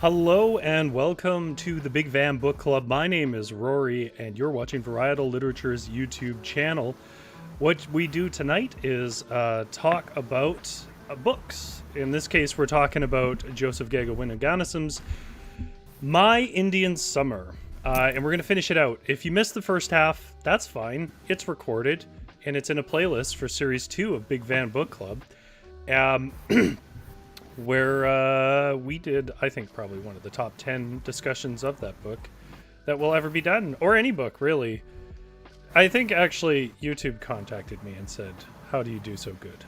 Hello and welcome to the Big Van Book Club. My name is Rory and you're watching Varietal Literature's YouTube channel. What we do tonight is talk about books. In this case, we're talking about Joseph Kakwinokanasum's My Indian Summer. And we're going to finish it out. If you missed the first half, that's fine. It's recorded and it's in a playlist for Series 2 of Big Van Book Club. Where we did, I think, probably one of the top 10 discussions of that book that will ever be done, or any book, really. I think, actually, YouTube contacted me and said, how do you do so good?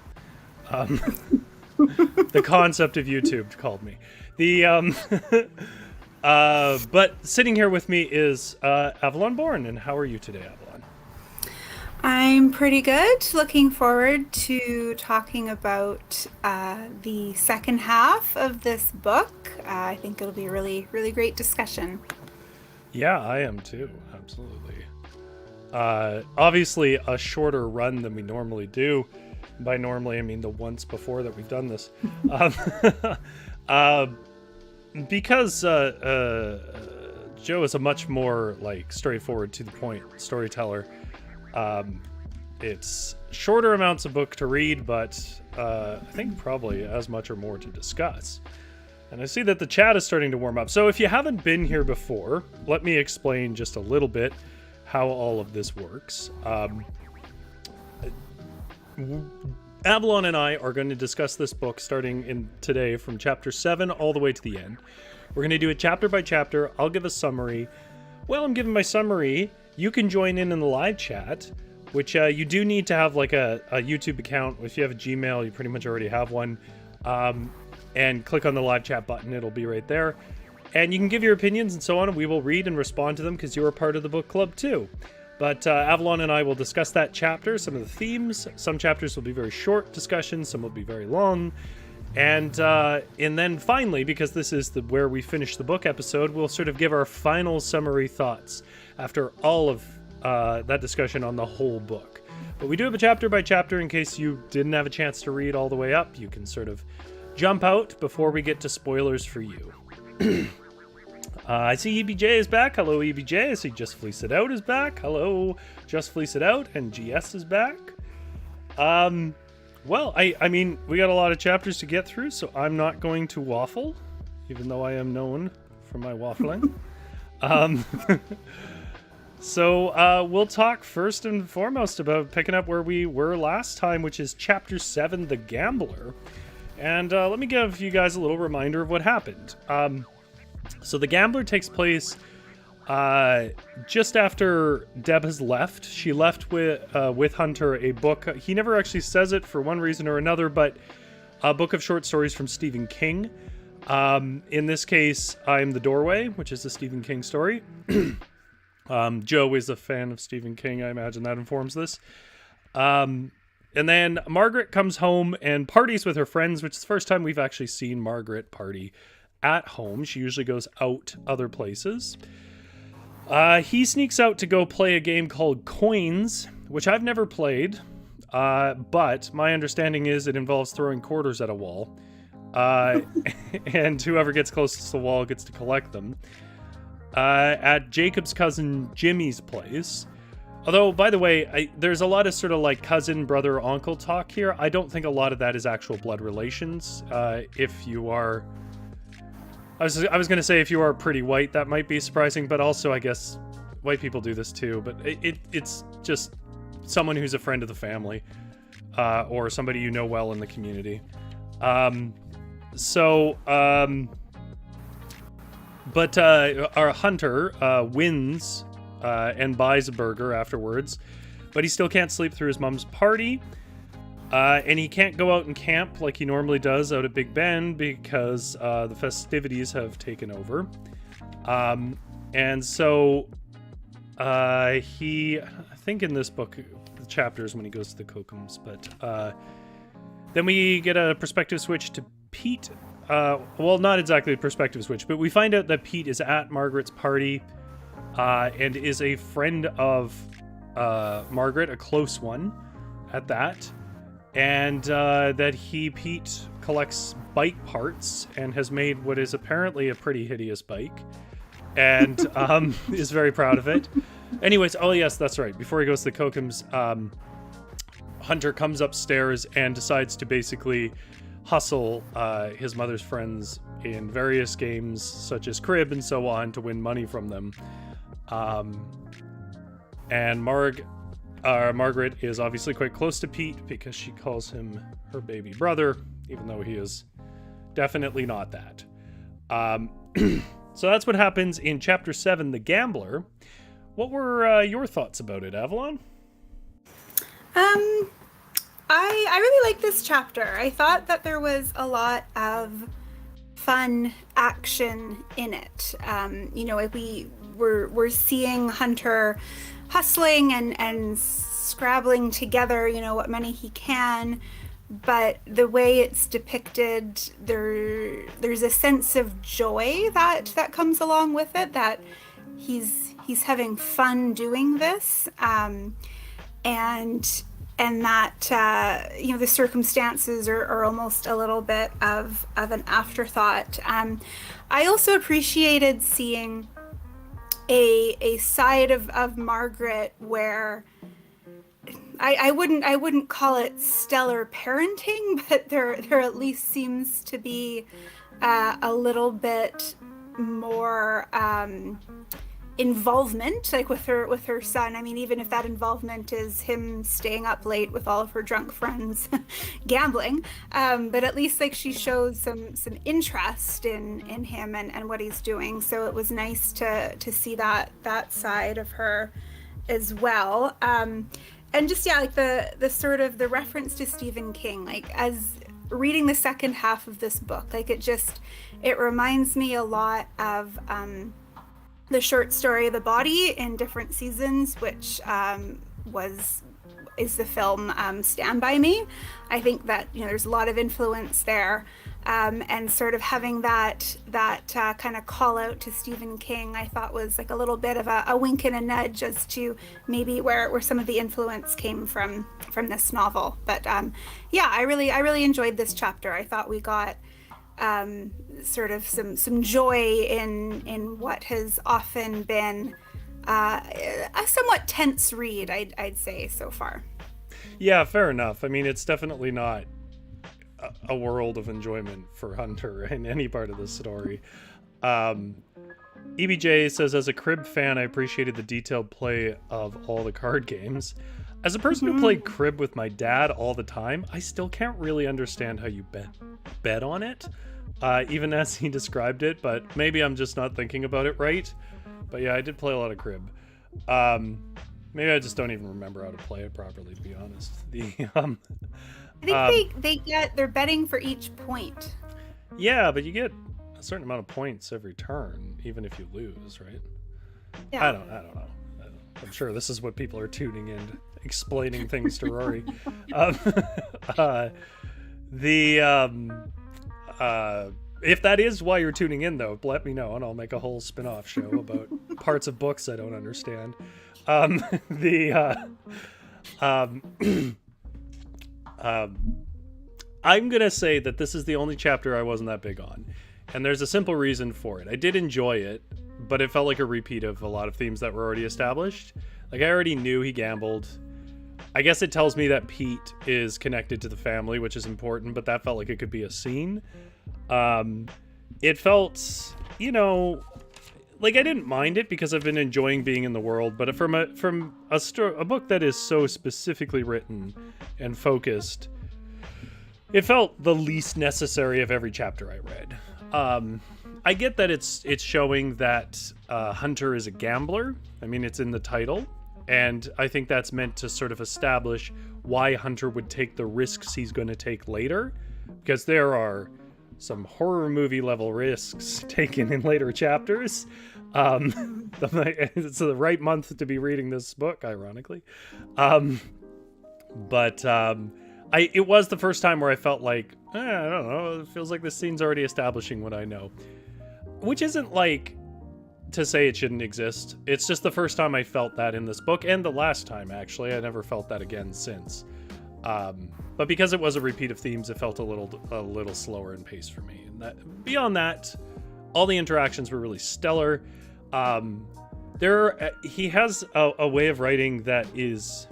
The concept of YouTube called me. But sitting here with me is Avalon Bourne, and how are you today, Avalon? I'm pretty good. Looking forward to talking about the second half of this book. I think it'll be a really, really great discussion. Yeah, I am too. Absolutely. Obviously, a shorter run than we normally do. By normally, I mean the once before that we've done this. Because Joe is a much more straightforward, to the point storyteller. It's shorter amounts of book to read, but I think probably as much or more to discuss. And I see that the chat is starting to warm up. So if you haven't been here before, let me explain just a little bit how all of this works. Avalon and I are going to discuss this book starting today from chapter 7 all the way to the end. We're going to do it chapter by chapter. I'll give a summary. While I'm giving my summary, you can join in the live chat, which you do need to have a YouTube account. If you have a Gmail, you pretty much already have one. And click on the live chat button. It'll be right there. And you can give your opinions and so on, and we will read and respond to them because you're a part of the book club too. But Avalon and I will discuss that chapter, some of the themes. Some chapters will be very short discussions, some will be very long. And then finally, because this is where we finish the book episode, we'll sort of give our final summary thoughts after all of that discussion on the whole book. But we do have a chapter by chapter in case you didn't have a chance to read all the way up. You can sort of jump out before we get to spoilers for you. I see EBJ is back. Hello, EBJ. I see Just Fleece It Out is back. Hello, Just Fleece It Out. And GS is back. Well, I mean, we got a lot of chapters to get through, so I'm not going to waffle, even though I am known for my waffling. So we'll talk first and foremost about picking up where we were last time, which is chapter 7, The Gambler. And let me give you guys a little reminder of what happened. So The Gambler takes place just after Deb has left. She left with Hunter a book. He never actually says it for one reason or another, but a book of short stories from Stephen King. In this case, I'm the Doorway, which is a Stephen King story. Joe is a fan of Stephen King. I imagine that informs this. And then Margaret comes home and parties with her friends, which is the first time we've actually seen Margaret party at home. She usually goes out other places. He sneaks out to go play a game called Coins, which I've never played. But my understanding is it involves throwing quarters at a wall. And whoever gets closest to the wall gets to collect them. At Jacob's cousin Jimmy's place. Although, by the way, there's a lot of sort of cousin, brother, uncle talk here. I don't think a lot of that is actual blood relations. If you are... I was going to say if you are pretty white, that might be surprising, but also I guess white people do this too. But it's just someone who's a friend of the family or somebody you know well in the community. But our Hunter wins and buys a burger afterwards, but he still can't sleep through his mom's party. And he can't go out and camp like he normally does out at Big Bend because the festivities have taken over. And so I think in this book, the chapters when he goes to the Kokoms, but then we get a perspective switch to Pete. Well, not exactly a perspective switch, but we find out that Pete is at Margaret's party and is a friend of Margaret, a close one at that. and Pete collects bike parts and has made what is apparently a pretty hideous bike, and is very proud of it. Anyways, oh yes, that's right. Before he goes to the Kokums, Hunter comes upstairs and decides to basically hustle his mother's friends in various games, such as Crib and so on, to win money from them. And Margaret is obviously quite close to Pete because she calls him her baby brother, even though he is definitely not that. So that's what happens in Chapter 7, The Gambler. What were your thoughts about it, Avalon? I really like this chapter. I thought that there was a lot of fun action in it. We're seeing Hunter hustling and scrabbling together, what money he can. But the way it's depicted, there's a sense of joy that comes along with it, that he's having fun doing this, and that the circumstances are almost a little bit of an afterthought. I also appreciated seeing a side of Margaret where I wouldn't call it stellar parenting, but there at least seems to be a little bit more involvement, like with her son. I mean, even if that involvement is him staying up late with all of her drunk friends gambling, but at least like she shows some interest in him and what he's doing. So it was nice to see that side of her as well. And just like the sort of the reference to Stephen King, like as reading the second half of this book, like it reminds me a lot of the short story The Body in Different Seasons, which is the film Stand By Me. I think that there's a lot of influence there, and sort of having that kind of call out to Stephen King, I thought was like a little bit of a wink and a nudge as to maybe where some of the influence came from this novel. But I really enjoyed this chapter. I thought we got sort of some joy in what has often been a somewhat tense read, I'd say, so far. Yeah, fair enough. I mean, it's definitely not a world of enjoyment for Hunter in any part of the story. EBJ says, as a Crib fan, I appreciated the detailed play of all the card games. As a person who played Crib with my dad all the time, I still can't really understand how you bet on it, even as he described it, but maybe I'm just not thinking about it right. But yeah, I did play a lot of Crib. Maybe I just don't even remember how to play it properly, to be honest. I think they're betting for each point. Yeah, but you get a certain amount of points every turn, even if you lose, right? Yeah. I don't know. I'm sure this is what people are tuning in, explaining things to Rory. If that is why you're tuning in, though, let me know, and I'll make a whole spin-off show about parts of books I don't understand. I'm gonna say that this is the only chapter I wasn't that big on, and there's a simple reason for it. I did enjoy it, but it felt like a repeat of a lot of themes that were already established. Like, I already knew he gambled. I guess it tells me that Pete is connected to the family, which is important, but that felt like it could be a scene. It felt, like I didn't mind it because I've been enjoying being in the world, but from a book that is so specifically written and focused, it felt the least necessary of every chapter I read. I get that it's showing that Hunter is a gambler. I mean, it's in the title, and I think that's meant to sort of establish why Hunter would take the risks he's going to take later, because there are some horror movie level risks taken in later chapters. It's the right month to be reading this book, ironically. But it was the first time where I felt like, I don't know, it feels like this scene's already establishing what I know. Which isn't like to say it shouldn't exist. It's just the first time I felt that in this book, and the last time, actually. I never felt that again since. But because it was a repeat of themes, it felt a little slower in pace for me. And beyond that, all the interactions were really stellar. He has a way of writing that is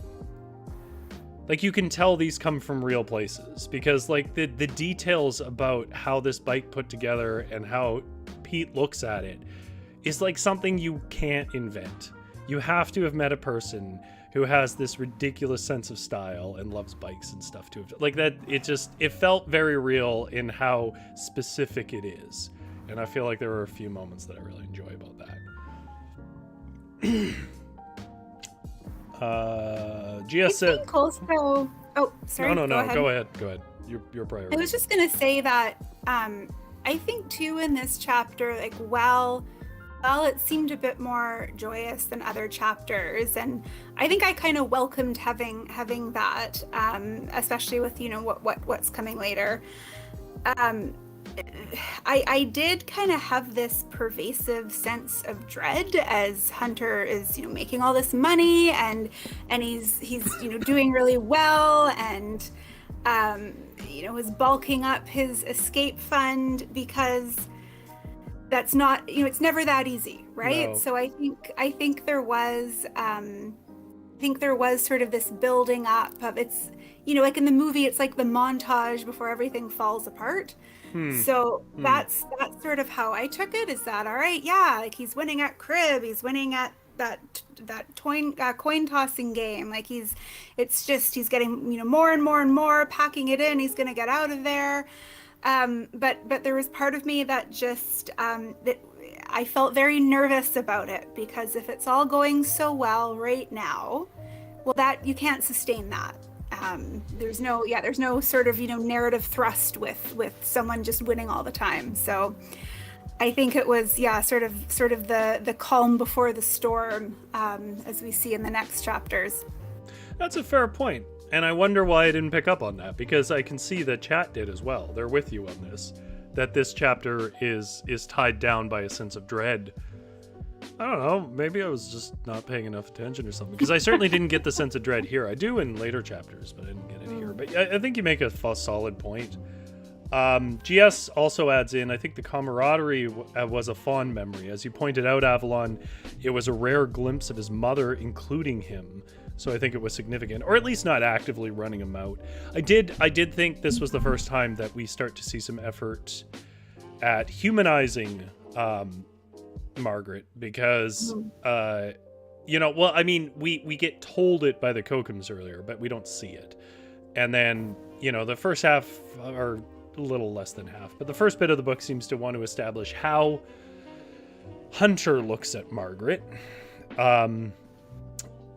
like, you can tell these come from real places, because like the details about how this bike put together and how Pete looks at it is like something you can't invent. You have to have met a person who has this ridiculous sense of style and loves bikes and stuff too. Like that, it felt very real in how specific it is. And I feel like there were a few moments that I really enjoy about that. GS said... Also... Oh, sorry. No. Go ahead. Your priority. I was just going to say that I think, too, in this chapter, like, well, it seemed a bit more joyous than other chapters, and I think I kind of welcomed having that, especially with, you know, what's coming later. I did kind of have this pervasive sense of dread as Hunter is, you know, making all this money and he's you know, doing really well, and you know, is bulking up his escape fund, because that's not, you know, it's never that easy, right? No. So I think there was sort of this building up of, it's, you know, like in the movie, it's like the montage before everything falls apart. So that's sort of how I took it, is that, all right, yeah, like he's winning at crib, he's winning at that coin tossing game, like he's getting, you know, more and more and more, packing it in, he's gonna get out of there. But there was part of me that just that I felt very nervous about it, because if it's all going so well right now, well, that you can't sustain that. There's no sort of, you know, narrative thrust with someone just winning all the time. So I think it was, sort of the calm before the storm, as we see in the next chapters. That's a fair point. And I wonder why I didn't pick up on that, because I can see that chat did as well. They're with you on this, that this chapter is tied down by a sense of dread. I don't know, maybe I was just not paying enough attention or something, because I certainly didn't get the sense of dread here. I do in later chapters, but I didn't get it here. But I think you make a solid point. GS also adds in, I think the camaraderie was a fond memory. As you pointed out, Avalon, it was a rare glimpse of his mother, including him. So I think it was significant, or at least not actively running him out. I did think this was the first time that we start to see some effort at humanizing Margaret, because you know, well, I mean, we get told it by the Kokums earlier, but we don't see it. And then, you know, the first half, or a little less than half, but the first bit of the book seems to want to establish how Hunter looks at Margaret,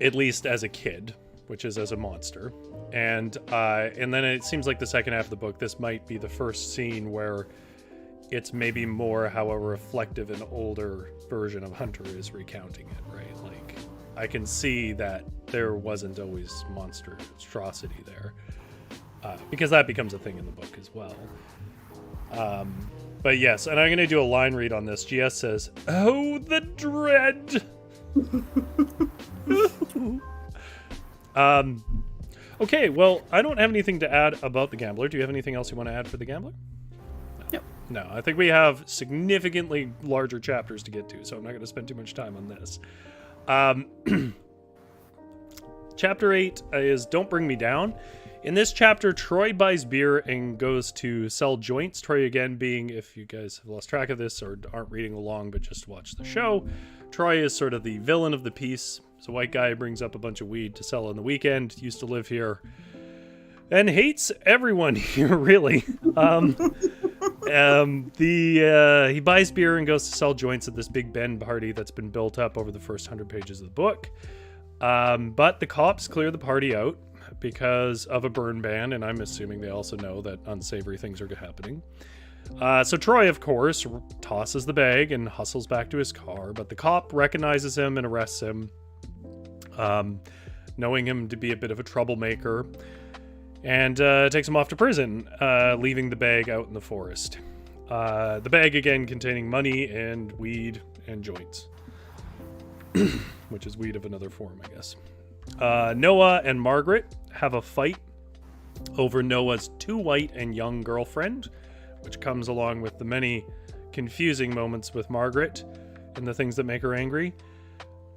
at least as a kid, which is as a monster. And then it seems like the second half of the book, this might be the first scene where it's maybe more how a reflective and older version of Hunter is recounting it, right? Like, I can see that there wasn't always monstrosity there, because that becomes a thing in the book as well. But yes, and I'm going to do a line read on this. GS says, "Oh, the dread!" Okay, well, I don't have anything to add about The Gambler. Do you have anything else you want to add for The Gambler? No, I think we have significantly larger chapters to get to, so I'm not going to spend too much time on this. Chapter 8 is Don't Bring Me Down. In this chapter, Troy buys beer and goes to sell joints. Troy, again, being, if you guys have lost track of this or aren't reading along but just watch the show, Troy is sort of the villain of the piece. It's a white guy who brings up a bunch of weed to sell on the weekend, used to live here, and hates everyone here, really. He buys beer and goes to sell joints at this Big Ben party that's been built up over the first 100 pages of the book. But the cops clear the party out because of a burn ban, and I'm assuming they also know that unsavory things are happening. So Troy, of course, tosses the bag and hustles back to his car, but the cop recognizes him and arrests him, knowing him to be a bit of a troublemaker, and takes him off to prison, leaving the bag out in the forest. The bag, again, containing money and weed and joints, which is weed of another form, I guess. Noah and Margaret have a fight over Noah's too white and young girlfriend, which comes along with the many confusing moments with Margaret and the things that make her angry.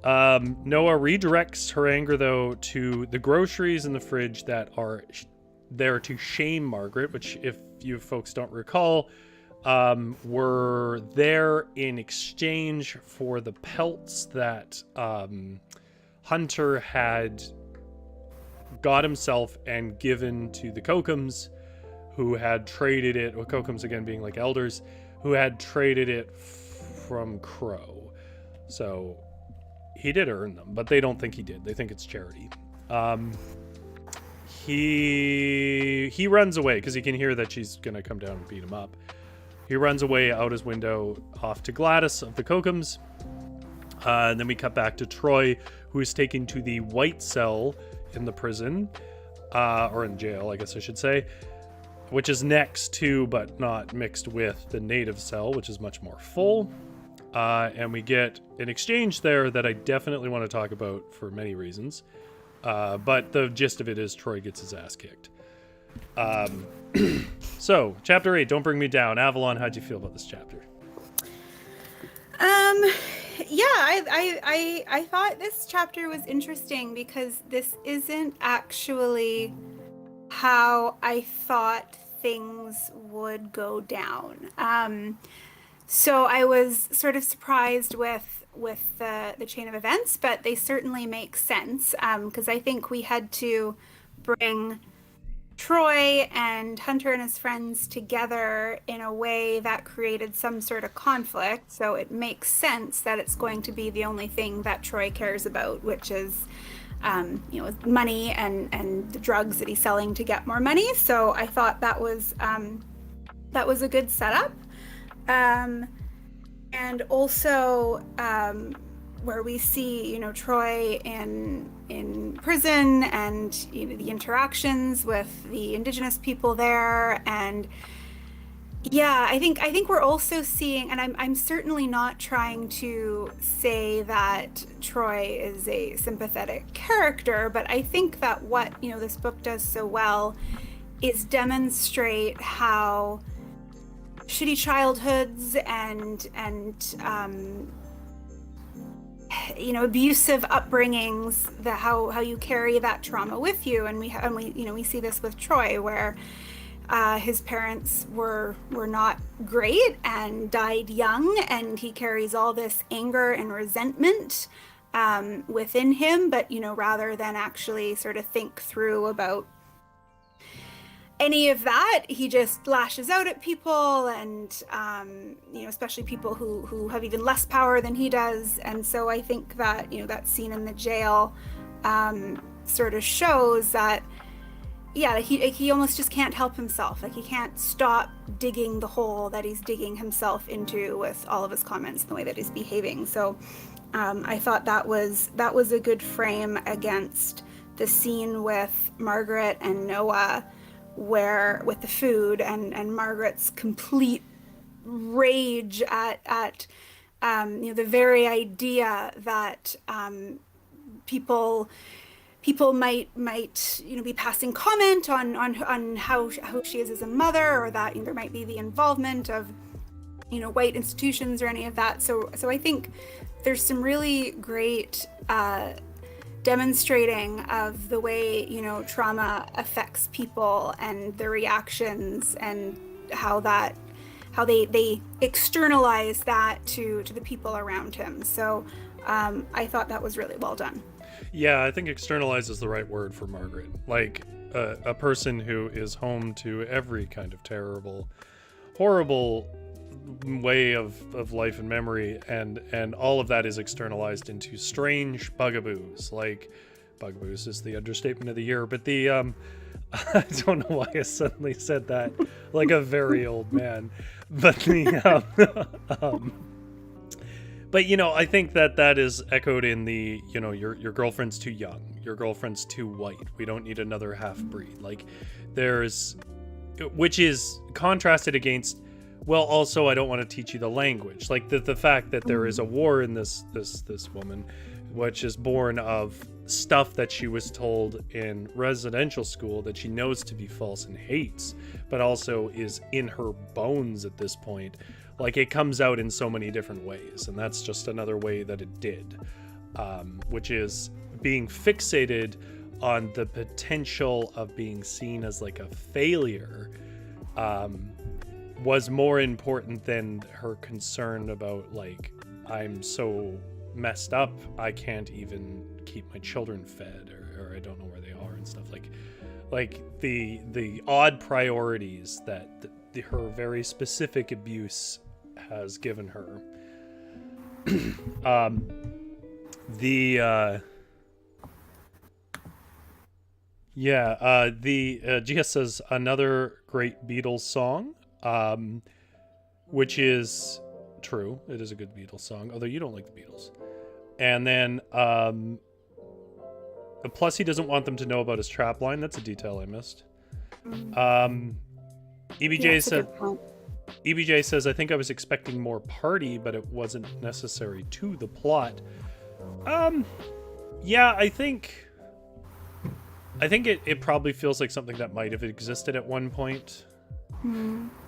Noah redirects her anger, though, to the groceries in the fridge that are there to shame Margaret, which, if you folks don't recall, were there in exchange for the pelts that Hunter had got himself and given to the Kokums, who had traded it, or Kokums again being like elders, who had traded it from Crow. So he did earn them, but they don't think he did. They think it's charity. He runs away because he can hear that she's going to come down and beat him up. He runs away out his window off to Gladys of the Kokums. And then we cut back to Troy, who is taken to the white cell in the prison, or in jail, I guess I should say, which is next to, but not mixed with, the native cell, which is much more full. And we get an exchange there that I definitely want to talk about for many reasons. But the gist of it is Troy gets his ass kicked. So, Chapter 8, Don't Bring Me Down. Avalon, how'd you feel about this chapter? Yeah, I thought this chapter was interesting because this isn't actually how I thought things would go down. So I was sort of surprised with the chain of events, but they certainly make sense, because I think we had to bring Troy and Hunter and his friends together in a way that created some sort of conflict. So it makes sense that it's going to be the only thing that Troy cares about, which is, money and the drugs that he's selling to get more money. So I thought that was a good setup. And also, where we see, Troy in prison and, the interactions with the indigenous people there. And yeah, I think we're also seeing, and I'm certainly not trying to say that Troy is a sympathetic character, but I think that what, this book does so well is demonstrate how shitty childhoods and abusive upbringings, how you carry that trauma with you, and we see this with Troy, where his parents were not great and died young, and he carries all this anger and resentment within him, but rather than actually sort of think through about any of that, he just lashes out at people, and especially people who have even less power than he does. And so I think that that scene in the jail sort of shows that he almost just can't help himself. Like, he can't stop digging the hole that he's digging himself into with all of his comments and the way that he's behaving. So I thought that was a good frame against the scene with Margaret and Noah, where with the food and Margaret's complete rage at the very idea that people might be passing comment on how she is as a mother, or that there might be the involvement of white institutions or any of that. So I think there's some really great demonstrating of the way trauma affects people and their reactions, and how they externalize that to the people around him. So I thought that was really well done. Yeah, I think externalize is the right word for Margaret. Like a person who is home to every kind of terrible, horrible way of life and memory, and all of that is externalized into strange bugaboos. Like, bugaboos is the understatement of the year, but the I don't know why I suddenly said that like a very old man, but the but I think that is echoed in the your girlfriend's too young, your girlfriend's too white, we don't need another half breed. Like, which is contrasted against, well, also, I don't want to teach you the language. Like the fact that there is a war in this woman, which is born of stuff that she was told in residential school that she knows to be false and hates, but also is in her bones at this point. Like, it comes out in so many different ways, and that's just another way that it did, which is being fixated on the potential of being seen as like a failure was more important than her concern about, like, I'm so messed up I can't even keep my children fed, or I don't know where they are and stuff. Like the odd priorities that her very specific abuse has given her. GS says another great Beatles song, which is true. It is a good Beatles song, although you don't like the Beatles. And then plus he doesn't want them to know about his trap line. That's a detail I missed. EBJ says, I think I was expecting more party, but it wasn't necessary to the plot. Yeah, I think it probably feels like something that might have existed at one point.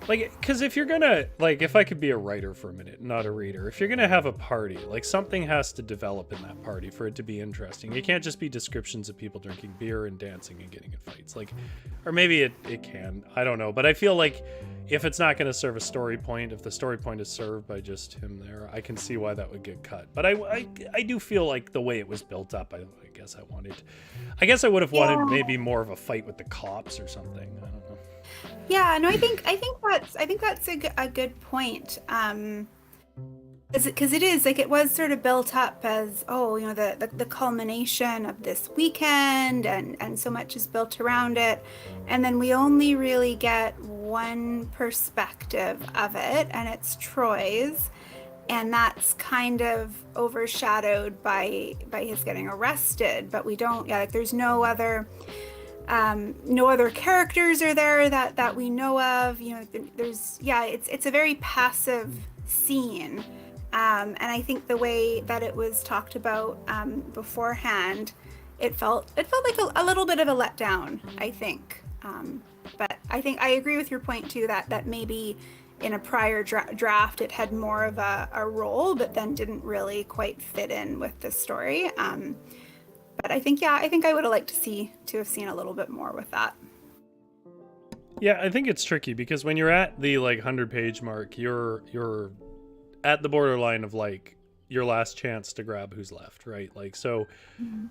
Like, because if you're gonna, like, if I could be a writer for a minute, not a reader, if you're gonna have a party, like, something has to develop in that party for it to be interesting. It can't just be descriptions of people drinking beer and dancing and getting in fights. Like, or maybe it can, I don't know. But I feel like if it's not gonna serve a story point, if the story point is served by just him there, I can see why that would get cut. But I do feel like the way it was built up, I guess I would have wanted maybe more of a fight with the cops or something. I don't know. Yeah, no, I think that's a good point. Because it is like, it was sort of built up as, the culmination of this weekend, and so much is built around it, and then we only really get one perspective of it, and it's Troy's, and that's kind of overshadowed by his getting arrested. But we don't, there's no other characters are there that we know of. It's a very passive scene, and I think the way that it was talked about beforehand, it felt like a little bit of a letdown, I think. But I think I agree with your point too, that maybe in a prior draft it had more of a role, but then didn't really quite fit in with the story. But I think I would have liked to have seen a little bit more with that. Yeah, I think it's tricky because when you're at the 100-page mark, you're at the borderline of like your last chance to grab who's left, right? Like, so,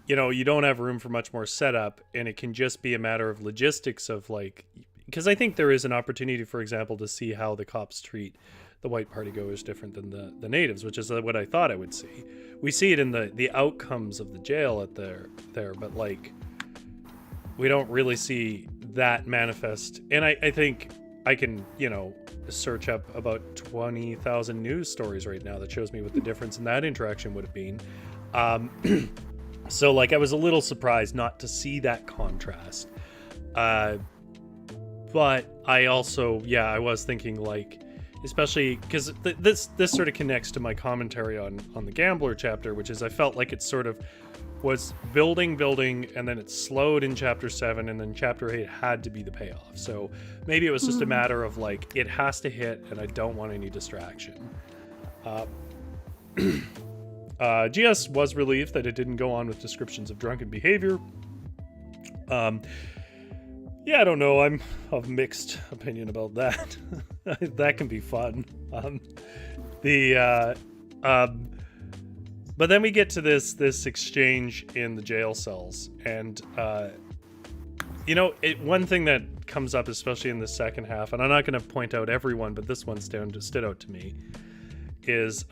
you don't have room for much more setup, and it can just be a matter of logistics of like, because I think there is an opportunity, for example, to see how the cops treat the white party goers different than the natives, which is what I thought I would see. We see it in the outcomes of the jail at there, but like, we don't really see that manifest. And I think I can, search up about 20,000 news stories right now that shows me what the difference in that interaction would have been. So like, I was a little surprised not to see that contrast. But I also, I was thinking like, especially because this sort of connects to my commentary on the Gambler chapter, which is I felt like it sort of was building, and then it slowed in chapter 7, and then chapter 8 had to be the payoff. So maybe it was just a matter of like, it has to hit, and I don't want any distraction. GS was relieved that it didn't go on with descriptions of drunken behavior. Yeah, I don't know. I'm of mixed opinion about that. That can be fun. But then we get to this exchange in the jail cells, and one thing that comes up, especially in the second half, and I'm not going to point out everyone, but this one stood out to me, is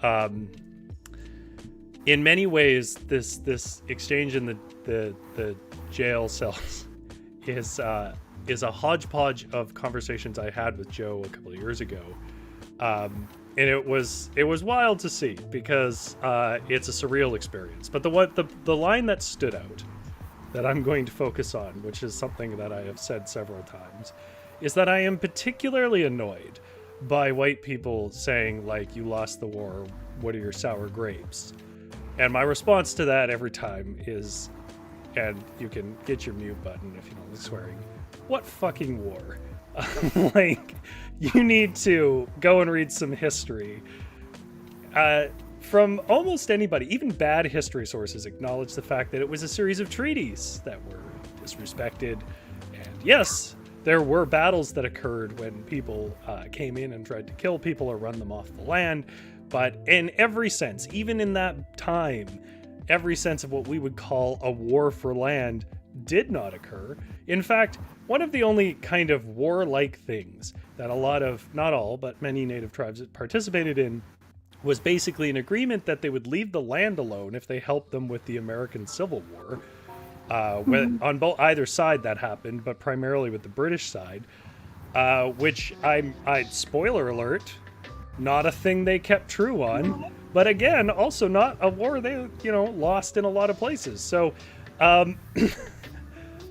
in many ways this exchange in the jail cells is a hodgepodge of conversations I had with Joe a couple of years ago, and it was wild to see because it's a surreal experience. But the line that stood out that I'm going to focus on, which is something that I have said several times, is that I am particularly annoyed by white people saying like, "You lost the war. What are your sour grapes?" And my response to that every time is, and you can get your mute button if you don't like swearing. What fucking war? Like, you need to go and read some history. From almost anybody, even bad history sources acknowledge the fact that it was a series of treaties that were disrespected. And yes, there were battles that occurred when people came in and tried to kill people or run them off the land. But in every sense, even in that time, every sense of what we would call a war for land did not occur. In fact, one of the only kind of warlike things that a lot of, not all, but many native tribes participated in was basically an agreement that they would leave the land alone if they helped them with the American Civil War. On either side that happened, but primarily with the British side, which spoiler alert, not a thing they kept true on. But again, also not a war they, lost in a lot of places. So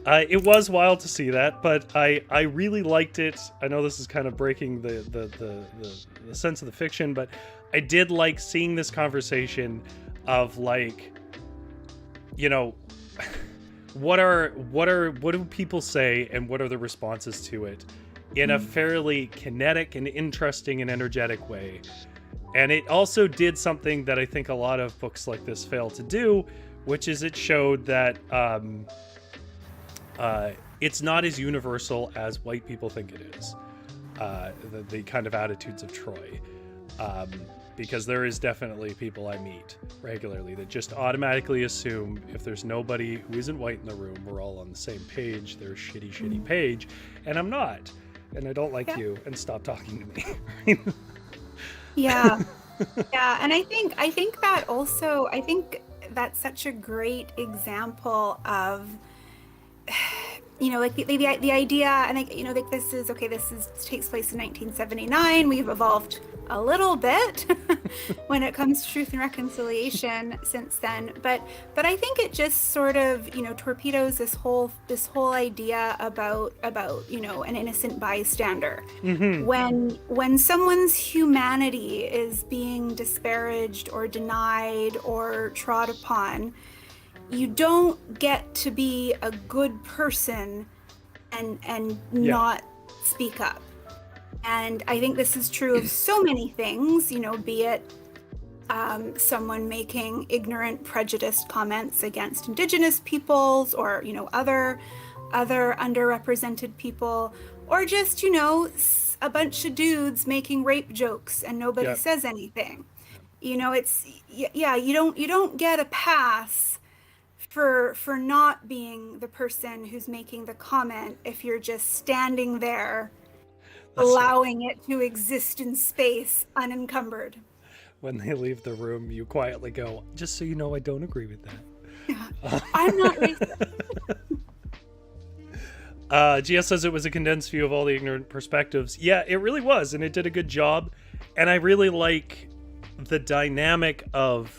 it was wild to see that, but I really liked it. I know this is kind of breaking the sense of the fiction, but I did like seeing this conversation of like, what do people say and what are the responses to it in a fairly kinetic and interesting and energetic way. And it also did something that I think a lot of books like this fail to do, which is it showed that it's not as universal as white people think it is. The kind of attitudes of Troy. Because there is definitely people I meet regularly that just automatically assume if there's nobody who isn't white in the room, we're all on the same page, their shitty page. And I'm not. And I don't like you, and stop talking to me. Yeah. Yeah. And I think that also, I think that's such a great example of, like the idea, and like this takes place in 1979. We've evolved a little bit when it comes to truth and reconciliation since then, but I think it just sort of torpedoes this whole idea about an innocent bystander. When someone's humanity is being disparaged or denied or trod upon, you don't get to be a good person and not speak up. And I think this is true of so many things, be it someone making ignorant, prejudiced comments against Indigenous peoples or, other underrepresented people, or just, a bunch of dudes making rape jokes and nobody says anything. You don't get a pass for not being the person who's making the comment if you're just standing there allowing it to exist in space unencumbered. When they leave the room, you quietly go, just so you know, I don't agree with that. Yeah. I'm not racist. GS says it was a condensed view of all the ignorant perspectives. Yeah, it really was, and it did a good job. And I really like the dynamic of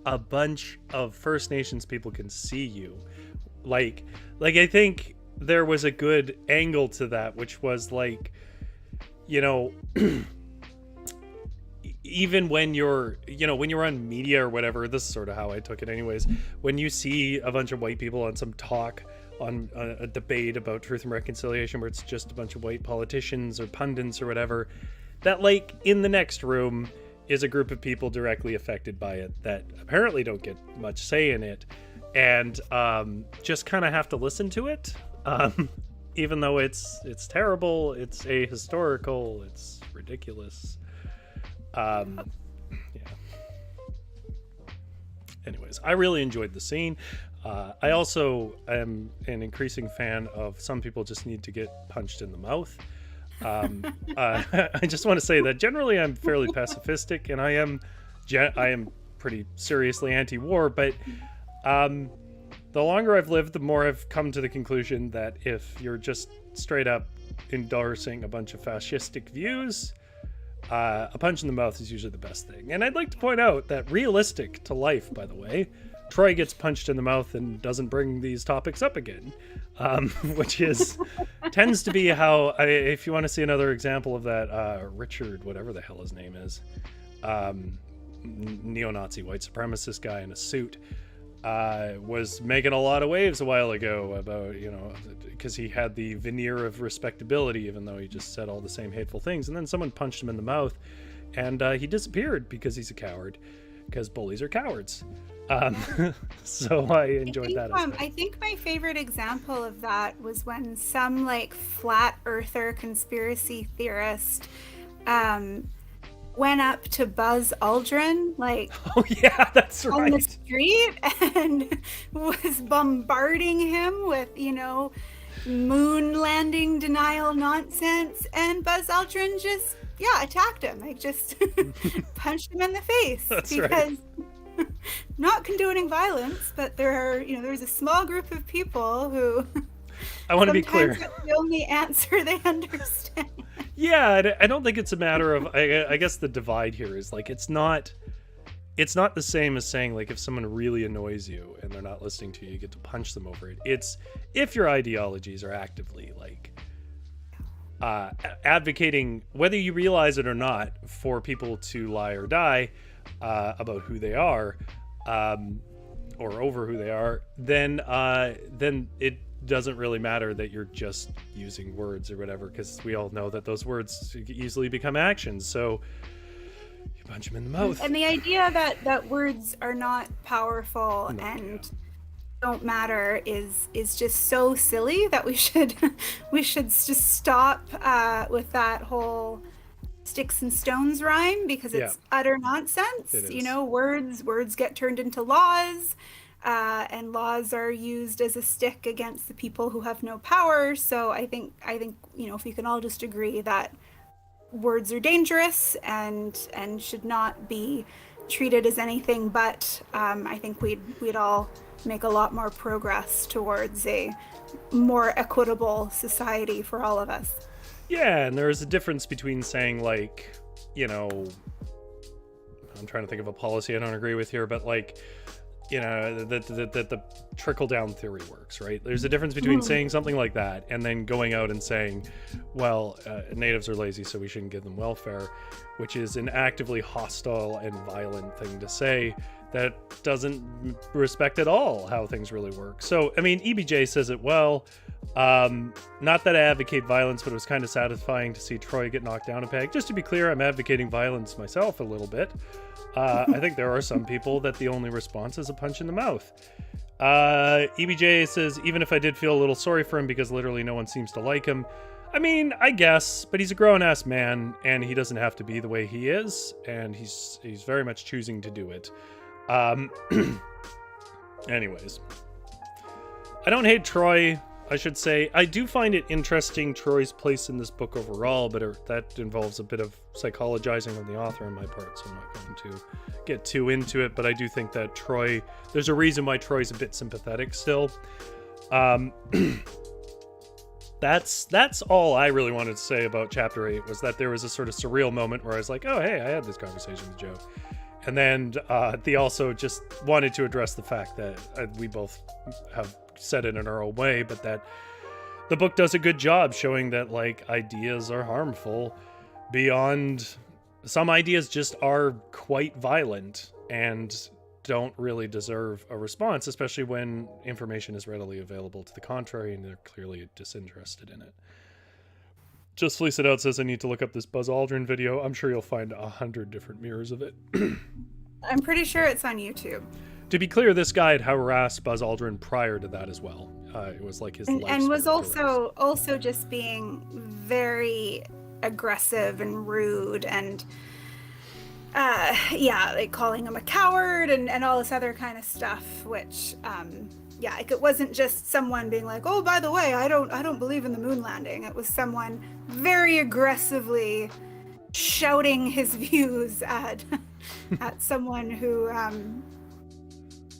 a bunch of First Nations people can see you. Like I think there was a good angle to that, which was like, even when you're on media or whatever, this is sort of how I took it anyways, when you see a bunch of white people on some talk on a debate about truth and reconciliation where it's just a bunch of white politicians or pundits or whatever, that like in the next room is a group of people directly affected by it that apparently don't get much say in it and just kind of have to listen to it. Even though it's terrible, it's ahistorical, it's ridiculous. Yeah. Anyways, I really enjoyed the scene. I also am an increasing fan of some people just need to get punched in the mouth. I just want to say that generally I'm fairly pacifistic, and I am pretty seriously anti-war, but the longer I've lived, the more I've come to the conclusion that if you're just straight up endorsing a bunch of fascistic views, a punch in the mouth is usually the best thing. And I'd like to point out that realistic to life, by the way, Troy gets punched in the mouth and doesn't bring these topics up again, which tends to be how, if you want to see another example of that, Richard, whatever the hell his name is, neo-Nazi white supremacist guy in a suit, was making a lot of waves a while ago about, because he had the veneer of respectability, even though he just said all the same hateful things. And then someone punched him in the mouth, and he disappeared because he's a coward, because bullies are cowards. So I enjoyed that aspect. I think my favorite example of that was when some flat earther conspiracy theorist went up to Buzz Aldrin, oh yeah, that's right, on the street, and was bombarding him with, moon landing denial nonsense, and Buzz Aldrin just attacked him, just punched him in the face. That's because right. Not condoning violence, but there's a small group of people who I want to be clear, that's the only answer they understand. Yeah, I don't think it's a matter of, I guess the divide here is it's not the same as saying if someone really annoys you and they're not listening to you, you get to punch them over it. It's if your ideologies are actively advocating, whether you realize it or not, for people to lie or die about who they are, or over who they are, then it doesn't really matter that you're just using words or whatever, because we all know that those words easily become actions. So you punch them in the mouth. And the idea that words are not powerful and don't matter is just so silly that we should just stop with that whole sticks and stones rhyme, because it's utter nonsense. Words get turned into laws, and laws are used as a stick against the people who have no power. So I think if we can all just agree that words are dangerous and should not be treated as anything but, I think we'd all make a lot more progress towards a more equitable society for all of us. Yeah, and there is a difference between saying I'm trying to think of a policy I don't agree with here, but that the trickle-down theory works, right? There's a difference between saying something like that and then going out and saying, well, natives are lazy, so we shouldn't give them welfare, which is an actively hostile and violent thing to say that doesn't respect at all how things really work. So, EBJ says it well. Not that I advocate violence, but it was kind of satisfying to see Troy get knocked down a peg. Just to be clear, I'm advocating violence myself a little bit. I think there are some people that the only response is a punch in the mouth. EBJ says, even if I did feel a little sorry for him because literally no one seems to like him, I guess, but he's a grown-ass man, and he doesn't have to be the way he is, and he's very much choosing to do it. Anyways, I don't hate Troy, I should say. I do find it interesting, Troy's place in this book overall, but that involves a bit of psychologizing on the author on my part, so I'm not going to get too into it, but I do think that Troy, there's a reason why Troy's a bit sympathetic still. That's all I really wanted to say about chapter 8, was that there was a sort of surreal moment where I was like, oh, hey, I had this conversation with Joe. And then they also just wanted to address the fact that we both have said it in our own way, but that the book does a good job showing that ideas are harmful beyond, some ideas just are quite violent and don't really deserve a response, especially when information is readily available to the contrary and they're clearly disinterested in it. Just Fleece It Out says, I need to look up this Buzz Aldrin video. I'm sure you'll find 100 different mirrors of it. I'm pretty sure it's on YouTube. To be clear, this guy had harassed Buzz Aldrin prior to that as well. It was his life. And was also just being very aggressive and rude and calling him a coward and all this other kind of stuff, which it wasn't just someone being like, oh, by the way, I don't believe in the moon landing. It was someone very aggressively shouting his views at someone who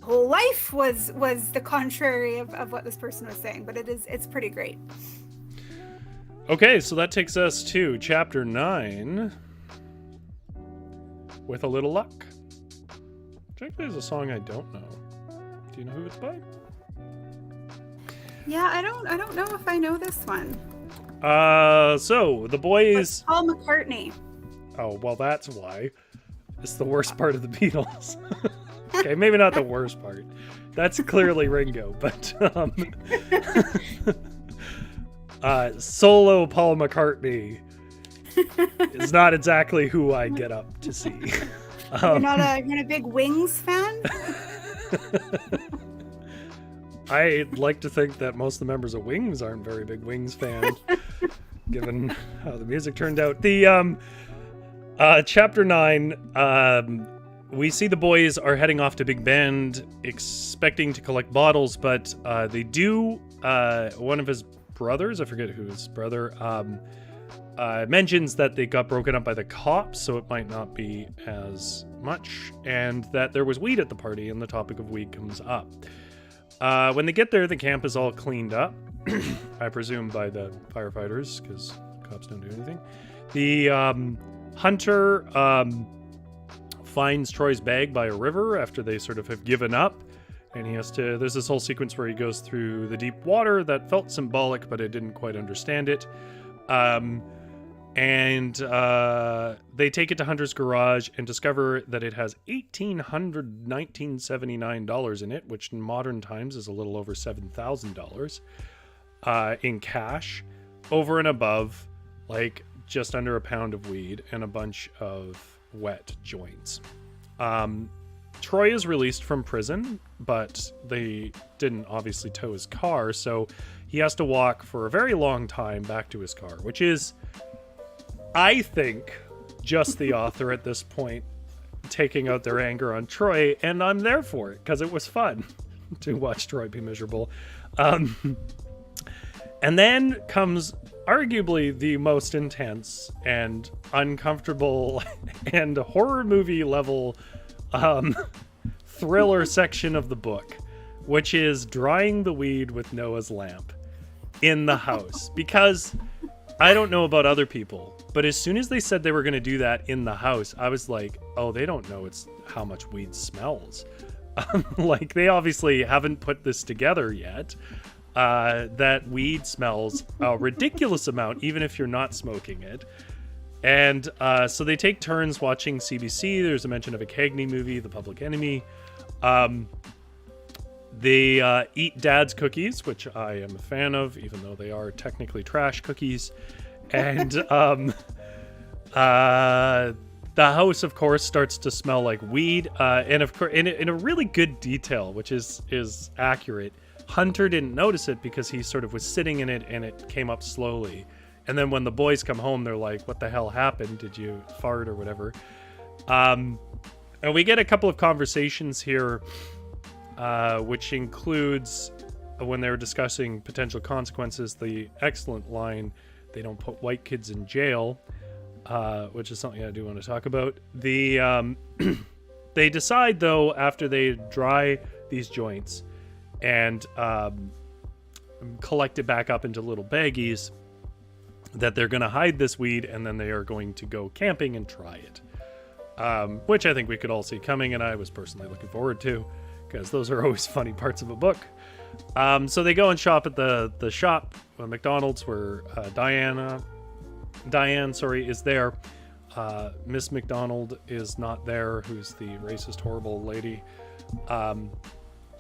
whole life was the contrary of what this person was saying. But it's pretty great. Okay, so that takes us to chapter 9, With a Little Luck. Which actually is a song I don't know. Do you know who it's by? Yeah, I don't know if I know this one. So the boys. Paul McCartney. Oh, well, that's why. It's the worst part of the Beatles. Okay, maybe not the worst part. That's clearly Ringo, but solo Paul McCartney is not exactly who I get up to see. You're not a big Wings fan? I'd like to think that most of the members of Wings aren't very big Wings fans, given how the music turned out. The chapter 9, we see the boys are heading off to Big Bend, expecting to collect bottles, but they do. One of his brothers, I forget who his brother, mentions that they got broken up by the cops, so it might not be as much, and that there was weed at the party, and the topic of weed comes up. When they get there, the camp is all cleaned up, I presume by the firefighters, because cops don't do anything. The hunter finds Troy's bag by a river after they sort of have given up, and he has to, there's this whole sequence where he goes through the deep water that felt symbolic, but I didn't quite understand it. And they take it to Hunter's garage and discover that it has $1,879 in it, which in modern times is a little over $7,000 in cash, over and above like just under a pound of weed and a bunch of wet joints. Troy is released from prison, but they didn't obviously tow his car, so he has to walk for a very long time back to his car, which is, I think, just the author at this point taking out their anger on Troy, and I'm there for it because it was fun to watch Troy be miserable. And then comes arguably the most intense and uncomfortable and horror movie level thriller section of the book, which is drying the weed with Noah's lamp in the house. Because I don't know about other people, but as soon as they said they were going to do that in the house, I was like, oh, they don't know it's how much weed smells. Like, they obviously haven't put this together yet. That weed smells a ridiculous amount, even if you're not smoking it. And so they take turns watching CBC. There's a mention of a Cagney movie, The Public Enemy. They eat Dad's cookies, which I am a fan of, even though they are technically trash cookies. And the house, of course, starts to smell like weed. And of course, in a really good detail, which is accurate, Hunter didn't notice it because he sort of was sitting in it and it came up slowly. And then when the boys come home, they're like, what the hell happened? Did you fart or whatever? And we get a couple of conversations here, which includes when they were discussing potential consequences, the excellent line, they don't put white kids in jail, which is something I do want to talk about. They decide, though, after they dry these joints and collect it back up into little baggies, that they're going to hide this weed and then they are going to go camping and try it. Which I think we could all see coming, and I was personally looking forward to, because those are always funny parts of a book. So they go and shop at the shop, McDonald's, where Diane, is there. Miss McDonald is not there, who's the racist, horrible lady.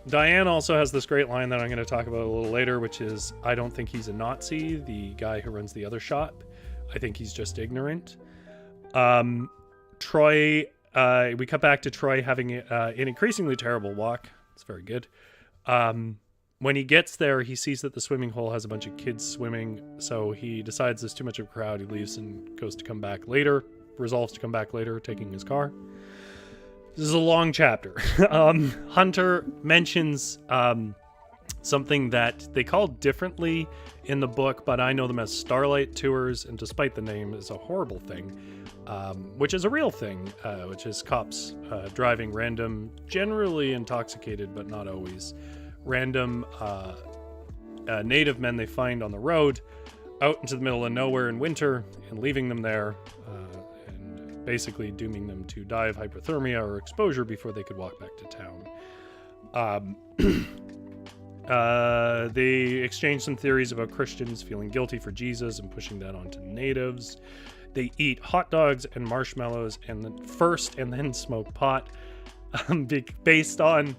Diane also has this great line that I'm going to talk about a little later, which is, I don't think he's a Nazi, the guy who runs the other shop. I think he's just ignorant. Troy, we cut back to Troy having an increasingly terrible walk. It's very good. When he gets there, he sees that the swimming hole has a bunch of kids swimming, so he decides there's too much of a crowd. He leaves and resolves to come back later, taking his car. This is a long chapter. Hunter mentions something that they call differently in the book, but I know them as Starlight Tours, and despite the name, is a horrible thing, which is a real thing, which is cops driving random, generally intoxicated, but not always, random native men they find on the road out into the middle of nowhere in winter and leaving them there, and basically dooming them to die of hypothermia or exposure before they could walk back to town. They exchange some theories about Christians feeling guilty for Jesus and pushing that onto natives. They eat hot dogs and marshmallows and then smoke pot. based on,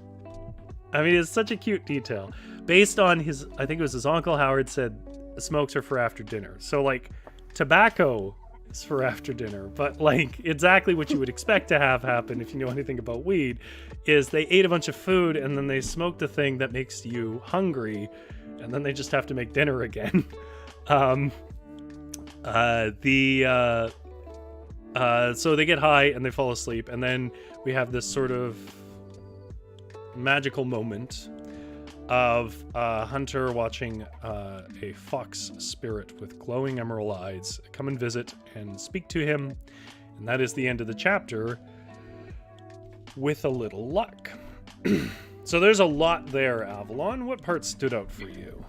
I mean, it's such a cute detail. Based on his, I think it was his Uncle Howard said, smokes are for after dinner. So, like, tobacco is for after dinner. But, like, exactly what you would expect to have happen if you know anything about weed is they ate a bunch of food and then they smoked the thing that makes you hungry. And then they just have to make dinner again. So they get high and they fall asleep. And then we have this sort of magical moment of a hunter watching a fox spirit with glowing emerald eyes come and visit and speak to him, and that is the end of the chapter with a little luck. So there's a lot there, Avalon. What part stood out for you?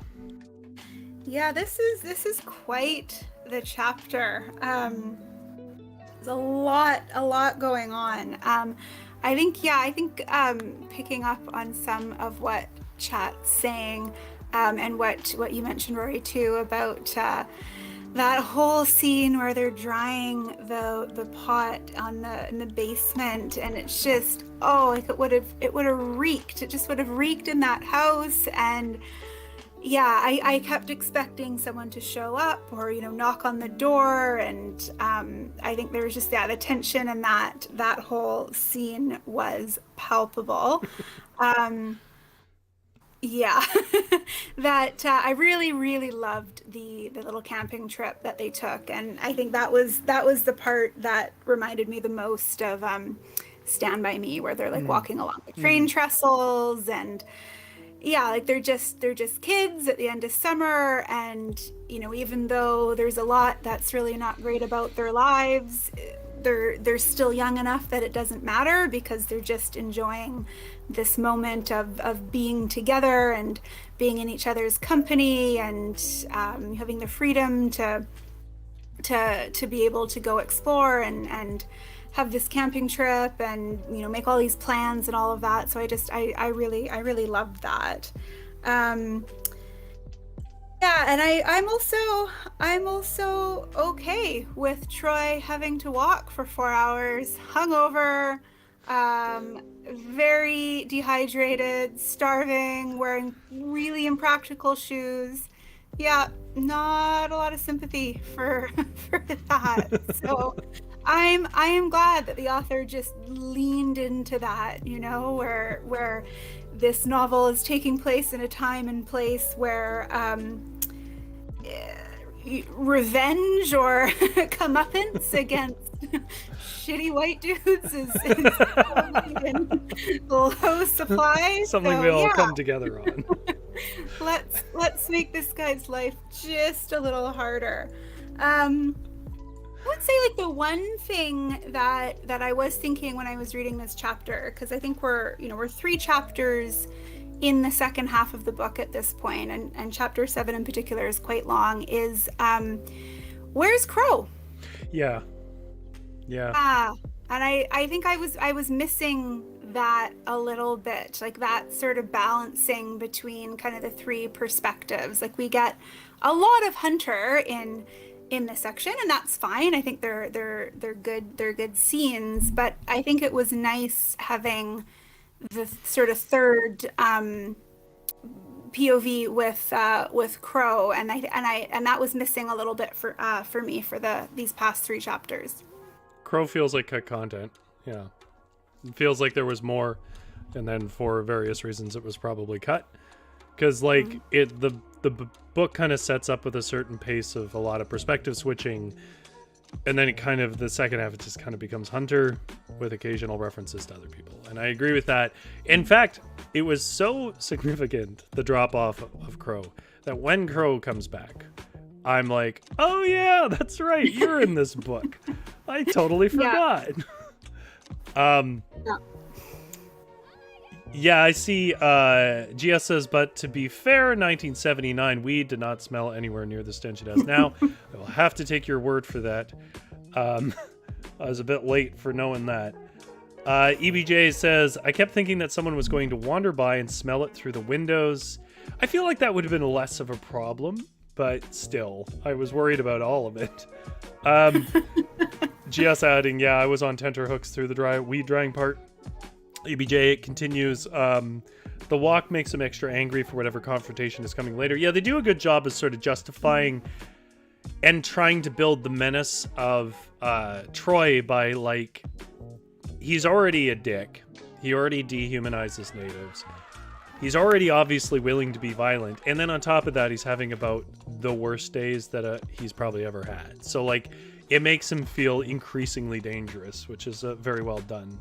Yeah, this is quite the chapter. There's a lot going on. I think picking up on some of what Chat's saying, and what you mentioned, Rory, too, about that whole scene where they're drying the pot in the basement, and it's just like it would have reeked. It just would have reeked in that house. And yeah, I kept expecting someone to show up or knock on the door, and I think there was just the tension in that whole scene was palpable. Yeah, that I really loved the little camping trip that they took, and I think that was the part that reminded me the most of Stand By Me, where they're like walking along the train trestles, and yeah, like they're just kids at the end of summer, and even though there's a lot that's really not great about their lives, they're still young enough that it doesn't matter, because they're just enjoying this moment of being together and being in each other's company, and having the freedom to be able to go explore and have this camping trip and make all these plans and all of that. So I really loved that. Yeah, and I'm also okay with Troy having to walk for 4 hours, hungover, very dehydrated, starving, wearing really impractical shoes. Yeah, not a lot of sympathy for that. So I am glad that the author just leaned into that, where this novel is taking place in a time and place where revenge or comeuppance against shitty white dudes is probably in low supply. Something we all come together on. Let's make this guy's life just a little harder. I would say, like, the one thing that I was thinking when I was reading this chapter, because I think we're 3 chapters in the second half of the book at this point, and chapter 7 in particular is quite long, is where's Crow? Yeah. And I think I was missing that a little bit, like that sort of balancing between kind of the 3 perspectives. Like, we get a lot of Hunter in this section, and that's fine. I think they're good scenes, but I think it was nice having the sort of third POV with Crow, and that was missing a little bit for me for these past 3 chapters. Crow feels like cut content. Yeah, it feels like there was more, and then for various reasons it was probably cut, because like the book kind of sets up with a certain pace of a lot of perspective switching, and then it kind of, the second half, it just kind of becomes Hunter with occasional references to other people. And I agree with that. In fact, it was so significant, the drop off of Crow, that when Crow comes back, I'm like, oh yeah, that's right, you're in this book. I totally forgot. Yeah, I see. GS says, but to be fair, 1979 weed did not smell anywhere near the stench it has now. I will have to take your word for that. I was a bit late for knowing that. EBJ says, I kept thinking that someone was going to wander by and smell it through the windows. I feel like that would have been less of a problem, but still, I was worried about all of it. GS adding, yeah, I was on tenterhooks through the weed drying part. EBJ, it continues. The walk makes him extra angry for whatever confrontation is coming later. Yeah, they do a good job of sort of justifying and trying to build the menace of Troy by, like, he's already a dick. He already dehumanizes natives. He's already obviously willing to be violent. And then on top of that, he's having about the worst days that he's probably ever had. So, like, it makes him feel increasingly dangerous, which is very well done.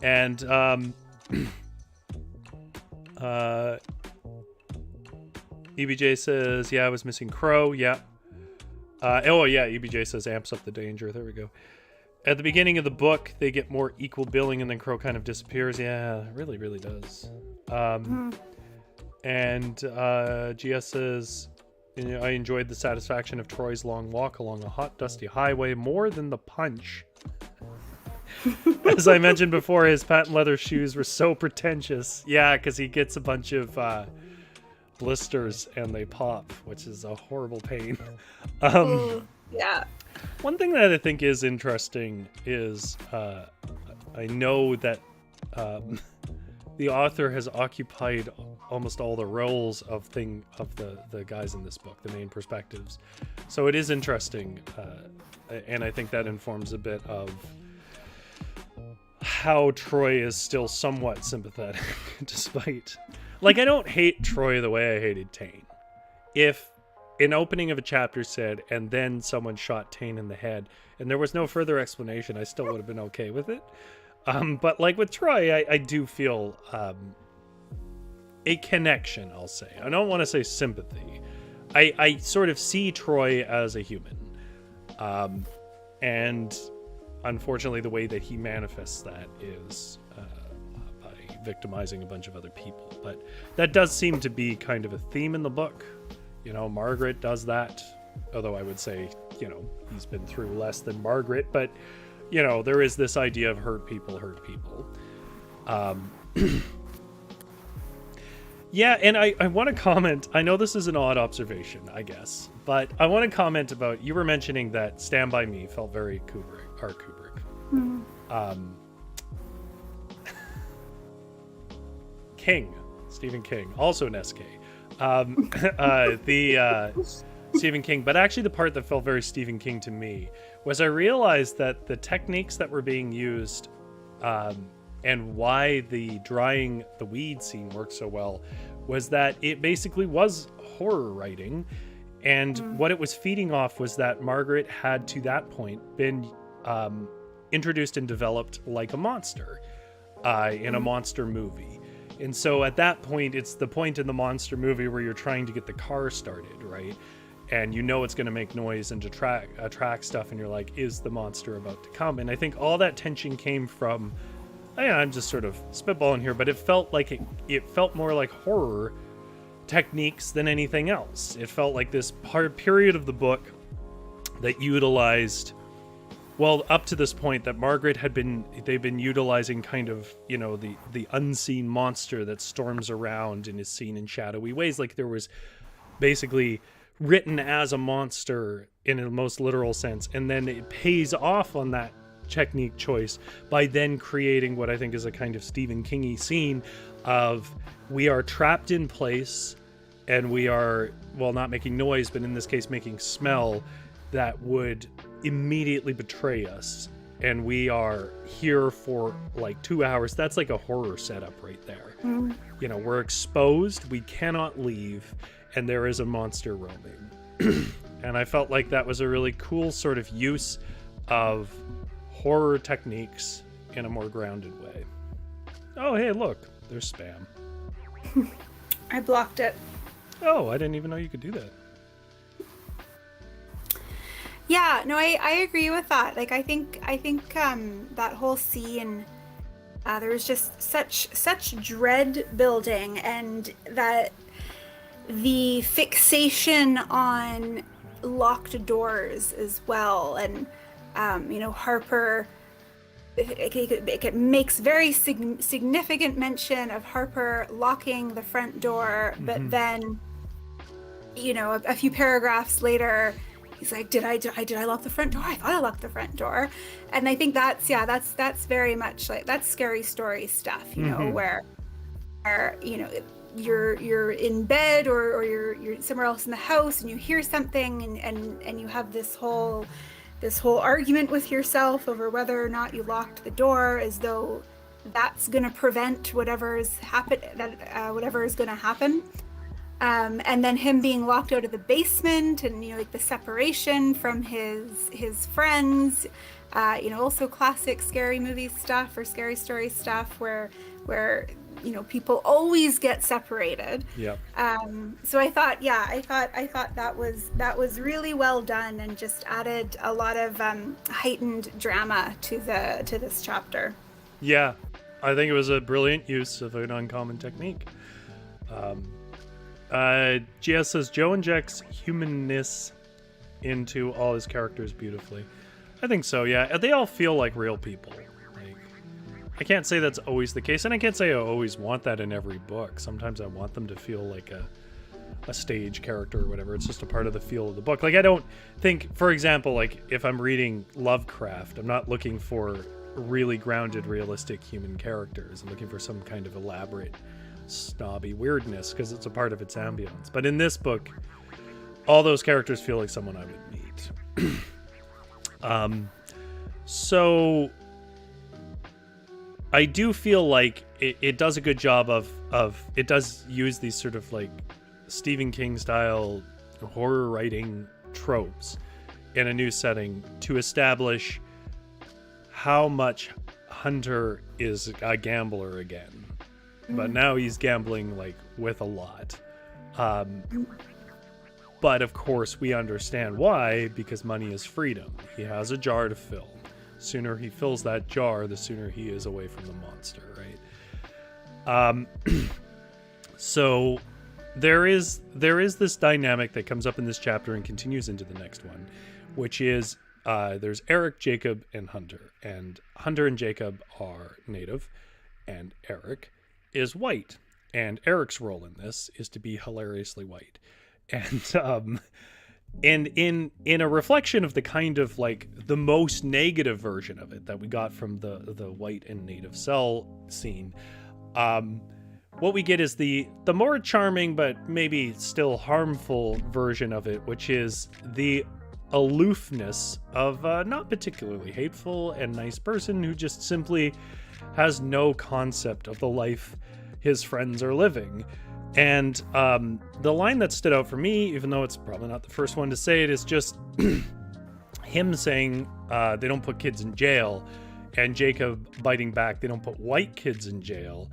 And EBJ says, yeah, I was missing Crow. Yeah. EBJ says amps up the danger. There we go. At the beginning of the book, they get more equal billing, and then Crow kind of disappears. Yeah, it really, really does. And GS says, I enjoyed the satisfaction of Troy's long walk along a hot, dusty highway more than the punch. As I mentioned before, his patent leather shoes were so pretentious. Yeah, because he gets a bunch of blisters and they pop, which is a horrible pain. Yeah. One thing that I think is interesting is I know that the author has occupied almost all the roles of the guys in this book, the main perspectives. So it is interesting, and I think that informs a bit of how Troy is still somewhat sympathetic, despite... Like, I don't hate Troy the way I hated Tane. If an opening of a chapter said, and then someone shot Tane in the head, and there was no further explanation, I still would have been okay with it. But like with Troy, I do feel a connection, I'll say. I don't want to say sympathy. I sort of see Troy as a human. And unfortunately, the way that he manifests that is by victimizing a bunch of other people. But that does seem to be kind of a theme in the book. You know, Margaret does that. Although I would say, you know, he's been through less than Margaret. But, you know, there is this idea of hurt people hurt people. Yeah, and I want to comment. I know this is an odd observation, I guess. But I want to comment about, you were mentioning that Stand By Me felt very Kubrick. King, Stephen King, also an SK. Stephen King, but actually the part that felt very Stephen King to me was I realized that the techniques that were being used and why the drying the weed scene worked so well was that it basically was horror writing, and what it was feeding off was that Margaret had to that point been introduced and developed like a monster in a monster movie. And so at that point, it's the point in the monster movie where you're trying to get the car started, right? And you know it's going to make noise and attract stuff, and you're like, is the monster about to come? And I think all that tension came from, I'm just sort of spitballing here, but it felt like it felt more like horror techniques than anything else. It felt like this period of the book that utilized, well, up to this point that Margaret they've been utilizing kind of, you know, the unseen monster that storms around and is seen in shadowy ways. Like there was basically written as a monster in a most literal sense. And then it pays off on that technique choice by then creating what I think is a kind of Stephen King-y scene of we are trapped in place and we are, well, not making noise, but in this case making smell that would immediately betray us, and we are here for like 2 hours. That's like a horror setup right there. You know, we're exposed, we cannot leave, and there is a monster roaming. And I felt like that was a really cool sort of use of horror techniques in a more grounded way. Oh, hey, look, there's spam. I blocked it. Oh, I didn't even know you could do that. Yeah, no, I agree with that. Like, I think that whole scene, there was just such dread building, and that the fixation on locked doors as well, and you know, Harper. It makes very significant mention of Harper locking the front door, but then, you know, a few paragraphs later, he's like, did I lock the front door? I thought I locked the front door. And I think that's very much like, that's scary story stuff, you know, where you know, you're in bed or you're somewhere else in the house and you hear something and you have this whole argument with yourself over whether or not you locked the door, as though that's going to prevent whatever is going to happen. And then him being locked out of the basement, and, you know, like the separation from his friends, you know, also classic scary movie stuff or scary story stuff where you know, people always get separated. Yeah. So I thought that was really well done, and just added a lot of heightened drama to this chapter. Yeah, I think it was a brilliant use of an uncommon technique. GS says Joe injects humanness into all his characters beautifully. I think so, yeah. They all feel like real people. Like, I can't say that's always the case, and I can't say I always want that in every book. Sometimes I want them to feel like a stage character or whatever. It's just a part of the feel of the book. Like, I don't think, for example, like if I'm reading Lovecraft, I'm not looking for really grounded, realistic human characters. I'm looking for some kind of elaborate, snobby weirdness because it's a part of its ambience. But in this book, all those characters feel like someone I would meet. So I do feel like it does a good job of it does use these sort of like Stephen King style horror writing tropes in a new setting to establish how much Hunter is a gambler again. But now he's gambling like with a lot. But of course we understand why, because money is freedom. He has a jar to fill. The sooner he fills that jar, the sooner he is away from the monster, right? So there is this dynamic that comes up in this chapter and continues into the next one, which is there's Eric, Jacob, and Hunter. And Hunter and Jacob are native, and Eric is white. And Eric's role in this is to be hilariously white. And in a reflection of the kind of like the most negative version of it that we got from the white and native cell scene, what we get is the more charming but maybe still harmful version of it, which is the aloofness of a not particularly hateful and nice person who just simply has no concept of the life his friends are living. And the line that stood out for me, even though it's probably not the first one to say it, is just him saying they don't put kids in jail, and Jacob biting back, they don't put white kids in jail.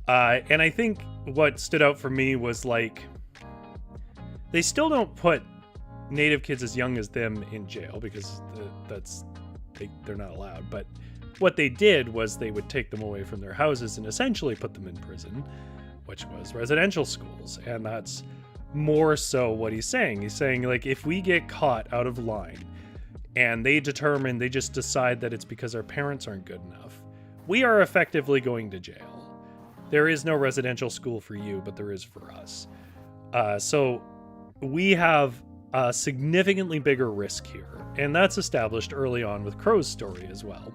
And I think what stood out for me was like, they still don't put native kids as young as them in jail because they're not allowed. But what they did was they would take them away from their houses and essentially put them in prison, which was residential schools. And that's more so what he's saying. He's saying, like, if we get caught out of line and they just decide that it's because our parents aren't good enough, we are effectively going to jail. There is no residential school for you, but there is for us. So we have a significantly bigger risk here. And that's established early on with Crow's story as well.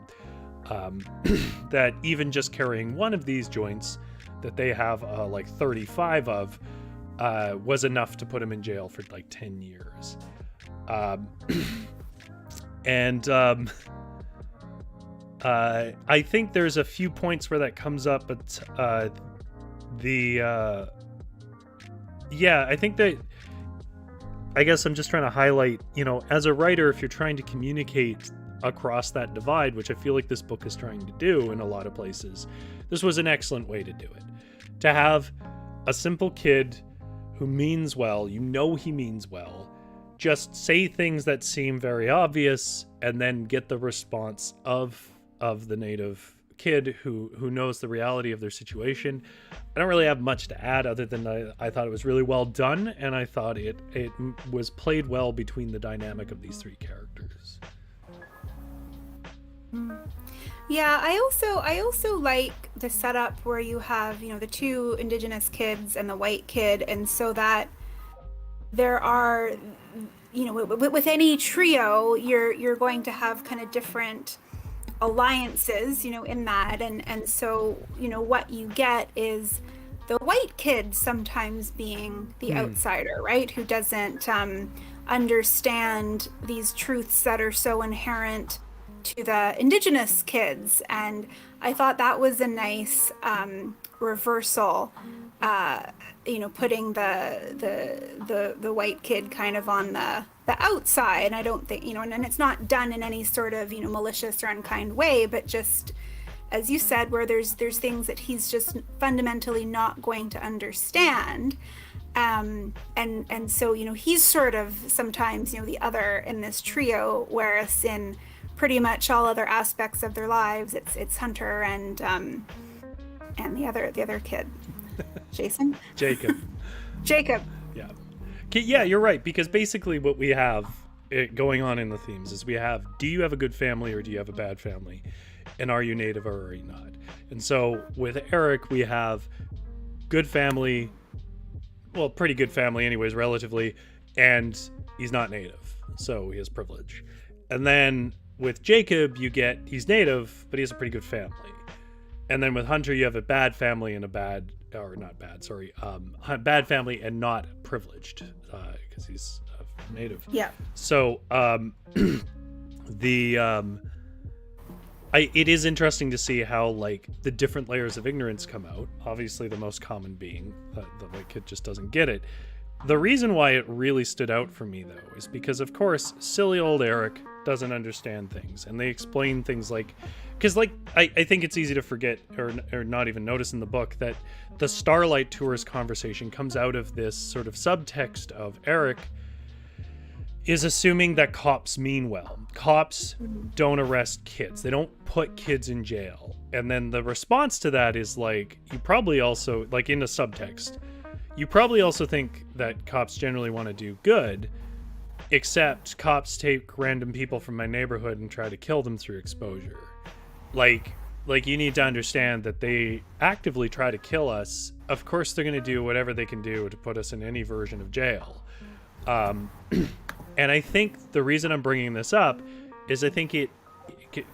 That even just carrying one of these joints that they have like 35 of was enough to put him in jail for like 10 years. I think there's a few points where that comes up, but I think that, I guess I'm just trying to highlight, you know, as a writer, if you're trying to communicate across that divide, which I feel like this book is trying to do in a lot of places, this was an excellent way to do it. To have a simple kid who means well, you know he means well, just say things that seem very obvious and then get the response of the native kid who knows the reality of their situation. I don't really have much to add other than I thought it was really well done, and I thought it was played well between the dynamic of these three characters. Yeah, I also like the setup where you have, you know, the two indigenous kids and the white kid, and so that there are with any trio, you're going to have kind of different alliances, in that, and so what you get is the white kid sometimes being the outsider, right? Who doesn't understand these truths that are so inherent to the indigenous kids. And I thought that was a nice reversal, putting the white kid kind of on the outside. And I don't think, and it's not done in any sort of, malicious or unkind way, but just, as you said, where there's things that he's just fundamentally not going to understand. And so, he's sort of sometimes, the other in this trio, whereas in pretty much all other aspects of their lives, it's Hunter and the other kid. Jason? Jacob. Yeah. Okay, yeah, you're right, because basically what we have going on in the themes is we have, do you have a good family or do you have a bad family? And are you Native or are you not? And so with Eric, we have good family, well, pretty good family anyways, relatively, and he's not Native, so he has privilege. And then with Jacob, you get, he's Native, but he has a pretty good family. And then with Hunter, you have a bad family and bad family and not privileged, because he's Native. Yeah. So it is interesting to see how, like, the different layers of ignorance come out. Obviously, the most common being the white kid just doesn't get it. The reason why it really stood out for me, though, is because, of course, silly old Eric doesn't understand things. And they explain things like... Because, like, I think it's easy to forget or not even notice in the book that the Starlight Tours conversation comes out of this sort of subtext of Eric is assuming that cops mean well. Cops don't arrest kids. They don't put kids in jail. And then the response to that is, like, you probably also, like, in the subtext, you probably also think that cops generally want to do good, except cops take random people from my neighborhood and try to kill them through exposure. Like you need to understand that they actively try to kill us. Of course, they're going to do whatever they can do to put us in any version of jail. And I think the reason I'm bringing this up is I think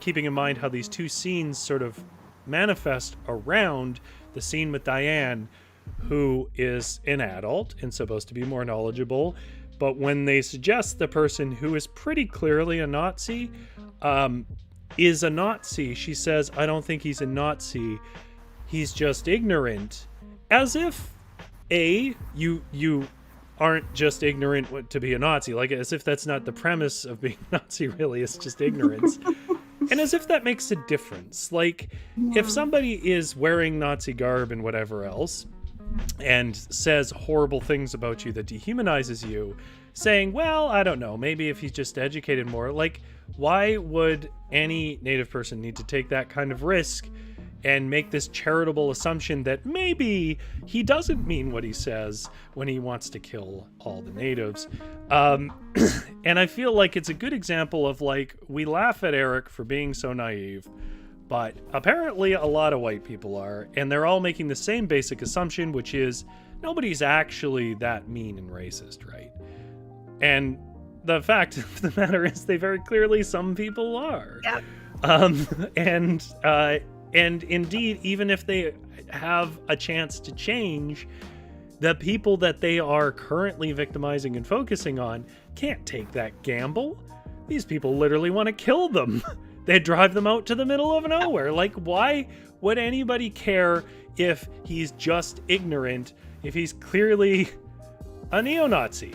keeping in mind how these two scenes sort of manifest around the scene with Diane, who is an adult and supposed to be more knowledgeable. But when they suggest the person who is pretty clearly a Nazi is a Nazi, she says, I don't think he's a Nazi. He's just ignorant. As if, you aren't just ignorant to be a Nazi. Like, as if that's not the premise of being a Nazi, really. It's just ignorance. And as if that makes a difference. Like, if somebody is wearing Nazi garb and whatever else, and says horrible things about you that dehumanizes you, saying, well, I don't know, maybe if he's just educated more, like, why would any Native person need to take that kind of risk and make this charitable assumption that maybe he doesn't mean what he says when he wants to kill all the Natives? And I feel like it's a good example of, like, we laugh at Eric for being so naive, but apparently a lot of white people are, and they're all making the same basic assumption, which is nobody's actually that mean and racist, right? And the fact of the matter is they very clearly, some people are. Yep. And indeed, even if they have a chance to change, the people that they are currently victimizing and focusing on can't take that gamble. These people literally want to kill them. They drive them out to the middle of nowhere. Like, why would anybody care if he's just ignorant, if he's clearly a neo-Nazi?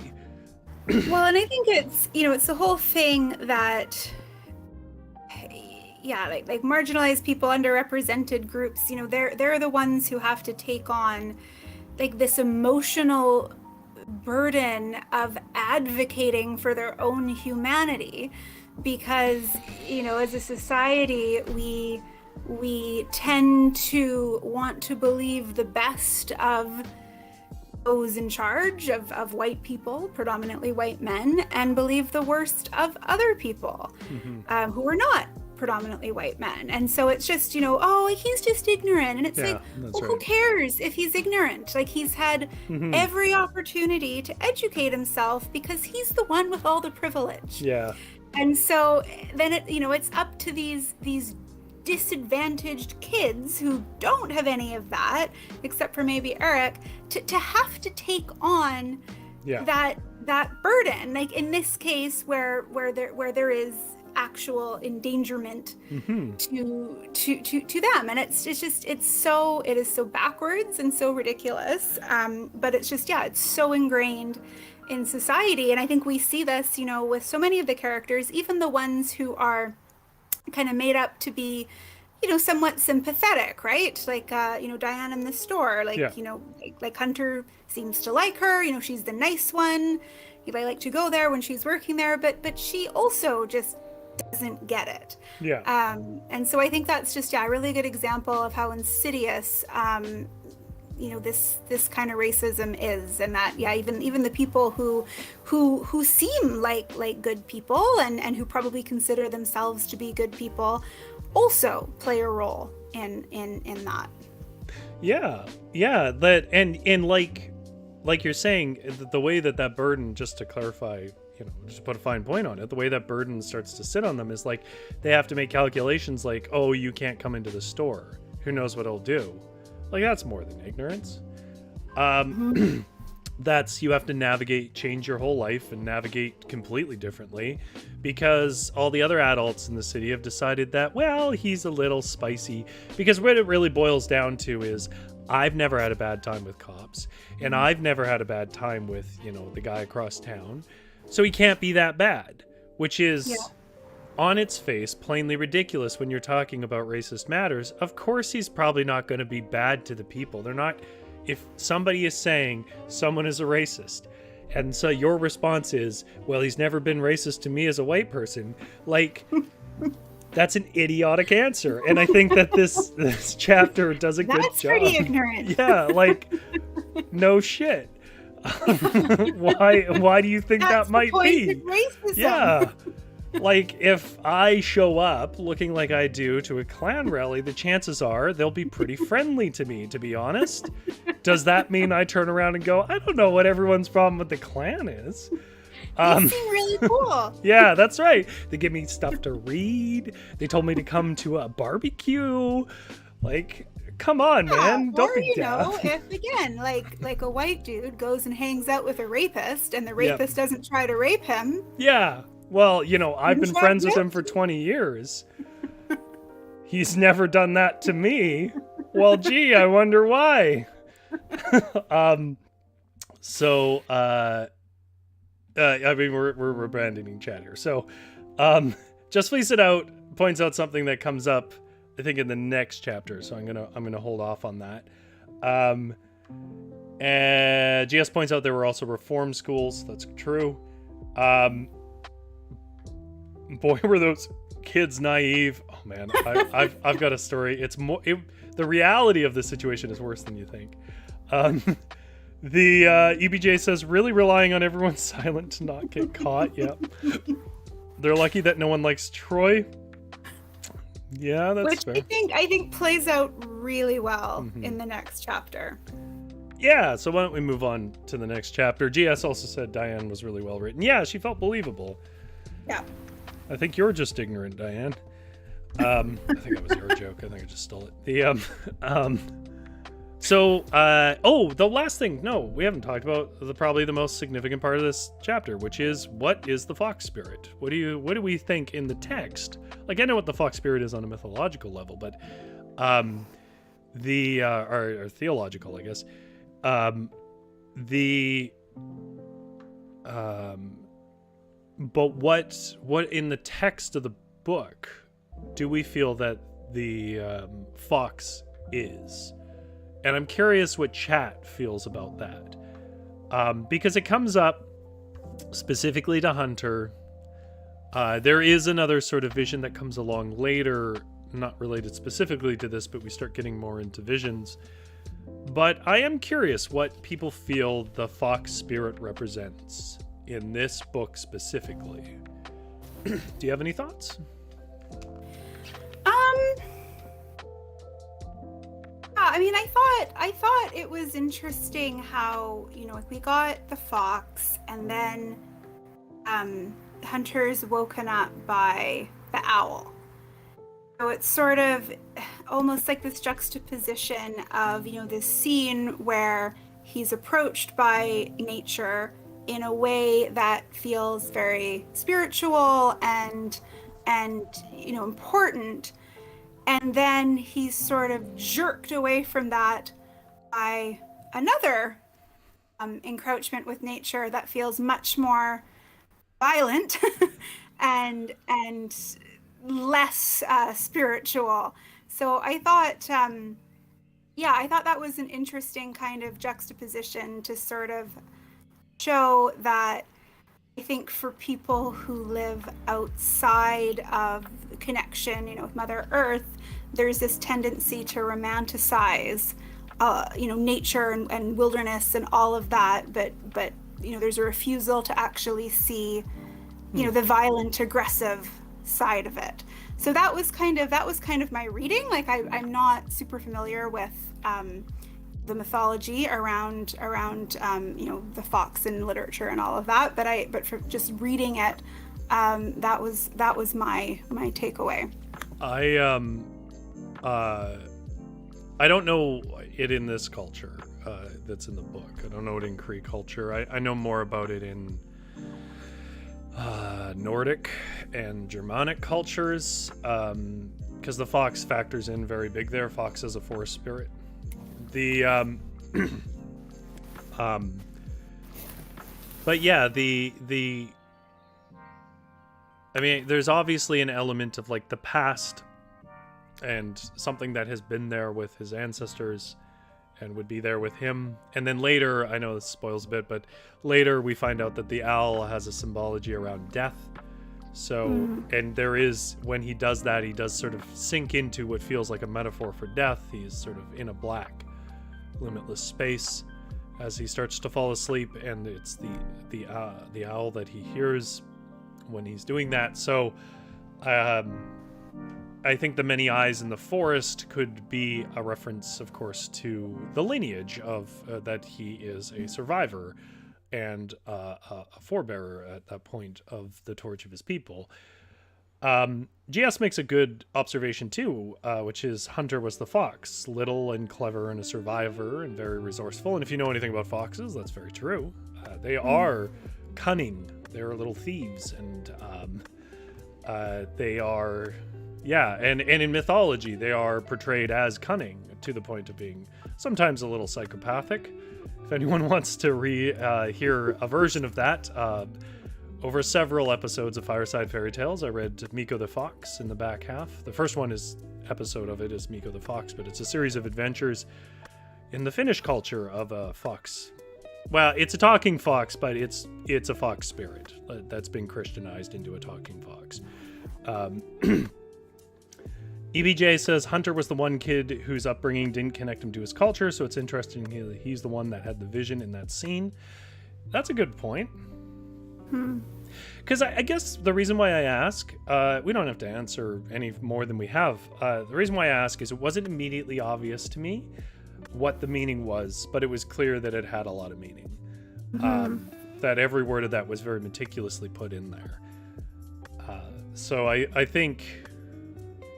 Well, and I think it's, it's the whole thing that, like marginalized people, underrepresented groups, they're the ones who have to take on, like, this emotional burden of advocating for their own humanity. Because, as a society, we tend to want to believe the best of those in charge, of white people, predominantly white men, and believe the worst of other people who are not predominantly white men. And so it's just, oh, he's just ignorant. And it's well, who cares if he's ignorant? Like, he's had every opportunity to educate himself because he's the one with all the privilege. Yeah. And so then it's up to these disadvantaged kids who don't have any of that, except for maybe Eric, to have to take on that burden. Like in this case, where there is actual endangerment to them, and it is so backwards and so ridiculous. But it's just it's so ingrained in society, and I think we see this, with so many of the characters, even the ones who are kind of made up to be, somewhat sympathetic, right? Like, Diane in the store, like Hunter seems to like her, she's the nice one. I like to go there when she's working there, but she also just doesn't get it. Yeah. And so I think that's just, a really good example of how insidious, this kind of racism is, and that even the people who seem like good people and who probably consider themselves to be good people also play a role in that. That and like you're saying, the way that burden, just to clarify, just put a fine point on it, the way that burden starts to sit on them is like they have to make calculations like, oh, you can't come into the store, who knows what it'll do. Like, that's more than ignorance. That's, you have to change your whole life and navigate completely differently because all the other adults in the city have decided that, well, he's a little spicy. Because what it really boils down to is, I've never had a bad time with cops, and I've never had a bad time with, the guy across town. So he can't be that bad, which is... on its face, plainly ridiculous when you're talking about racist matters. Of course he's probably not going to be bad to the people. They're not... If somebody is saying someone is a racist, and so your response is, well, he's never been racist to me as a white person, like, that's an idiotic answer. And I think that this chapter does a good job. That's pretty ignorant. Yeah, like, no shit. Why do you think that might be? Racism. Yeah. Like, if I show up looking like I do to a Klan rally, the chances are they'll be pretty friendly to me, to be honest. Does that mean I turn around and go, I don't know what everyone's problem with the Klan is? You seem really cool. Yeah, that's right. They give me stuff to read. They told me to come to a barbecue. Like, come on, man. Don't be daft. If again, like a white dude goes and hangs out with a rapist and the rapist doesn't try to rape him. Yeah. Well, I've been friends with him for 20 years. He's never done that to me. Well, gee, I wonder why. We're abandoning chat here. So, Just Fleece It Out points out something that comes up, I think, in the next chapter. So I'm gonna hold off on that. And GS points out there were also reform schools. That's true. Boy, were those kids naive. Oh man, I've got a story. It's more. The reality of the situation is worse than you think. The EBJ says, really relying on everyone silent to not get caught. Yep. They're lucky that no one likes Troy. Yeah, that's fair. I think plays out really well in the next chapter. Yeah, so why don't we move on to the next chapter? GS also said Diane was really well written. Yeah, she felt believable. Yeah. I think you're just ignorant, Diane. I think that was your joke. I think I just stole it. The last thing. No, we haven't talked about probably the most significant part of this chapter, which is, what is the fox spirit? What do we think in the text? Like, I know what the fox spirit is on a mythological level, but or theological, I guess. But what in the text of the book do we feel that the fox is? And I'm curious what chat feels about that. Because it comes up specifically to Hunter. There is another sort of vision that comes along later, not related specifically to this, but we start getting more into visions. But I am curious what people feel the fox spirit represents in this book specifically. Do you have any thoughts? I mean, I thought it was interesting how, like we got the fox, and then Hunter's woken up by the owl. So it's sort of almost like this juxtaposition of, this scene where he's approached by nature in a way that feels very spiritual and important, and then he's sort of jerked away from that by another encroachment with nature that feels much more violent and less spiritual. So I thought, I thought that was an interesting kind of juxtaposition to sort of show that I think for people who live outside of the connection, with Mother Earth, there's this tendency to romanticize, nature and wilderness and all of that, but there's a refusal to actually see, the violent, aggressive side of it. So that was kind of my reading. Like I'm not super familiar with the mythology around the fox in literature and all of that, but for just reading it, that was my takeaway. I don't know it in this culture that's in the book. I don't know it in Cree culture. I know more about it in Nordic and Germanic cultures, because the fox factors in very big there. Fox is a forest spirit. But yeah, I mean, there's obviously an element of like the past and something that has been there with his ancestors and would be there with him. And then later, I know this spoils a bit, but later we find out that the owl has a symbology around death. So, and there is, when he does that, he does sort of sink into what feels like a metaphor for death. He's sort of in a black, limitless space as he starts to fall asleep, and it's the owl that he hears when he's doing that. So, I think the many eyes in the forest could be a reference, of course, to the lineage of that he is a survivor and a forebearer at that point of the torch of his people. GS makes a good observation too, which is Hunter was the fox, little and clever and a survivor and very resourceful. And if you know anything about foxes, that's very true. They are cunning. They're little thieves, and they are, and in mythology, they are portrayed as cunning to the point of being sometimes a little psychopathic. If anyone wants to hear a version of that, over several episodes of Fireside Fairy Tales, I read Miko the Fox in the back half. The first episode of it is Miko the Fox, but it's a series of adventures in the Finnish culture of a fox. Well, it's a talking fox, but it's a fox spirit that's been Christianized into a talking fox. EBJ says Hunter was the one kid whose upbringing didn't connect him to his culture, so it's interesting he's the one that had the vision in that scene. That's a good point. Because I guess the reason why I ask, we don't have to answer any more than we have. The reason why I ask is it wasn't immediately obvious to me what the meaning was, but it was clear that it had a lot of meaning. That every word of that was very meticulously put in there. So I think,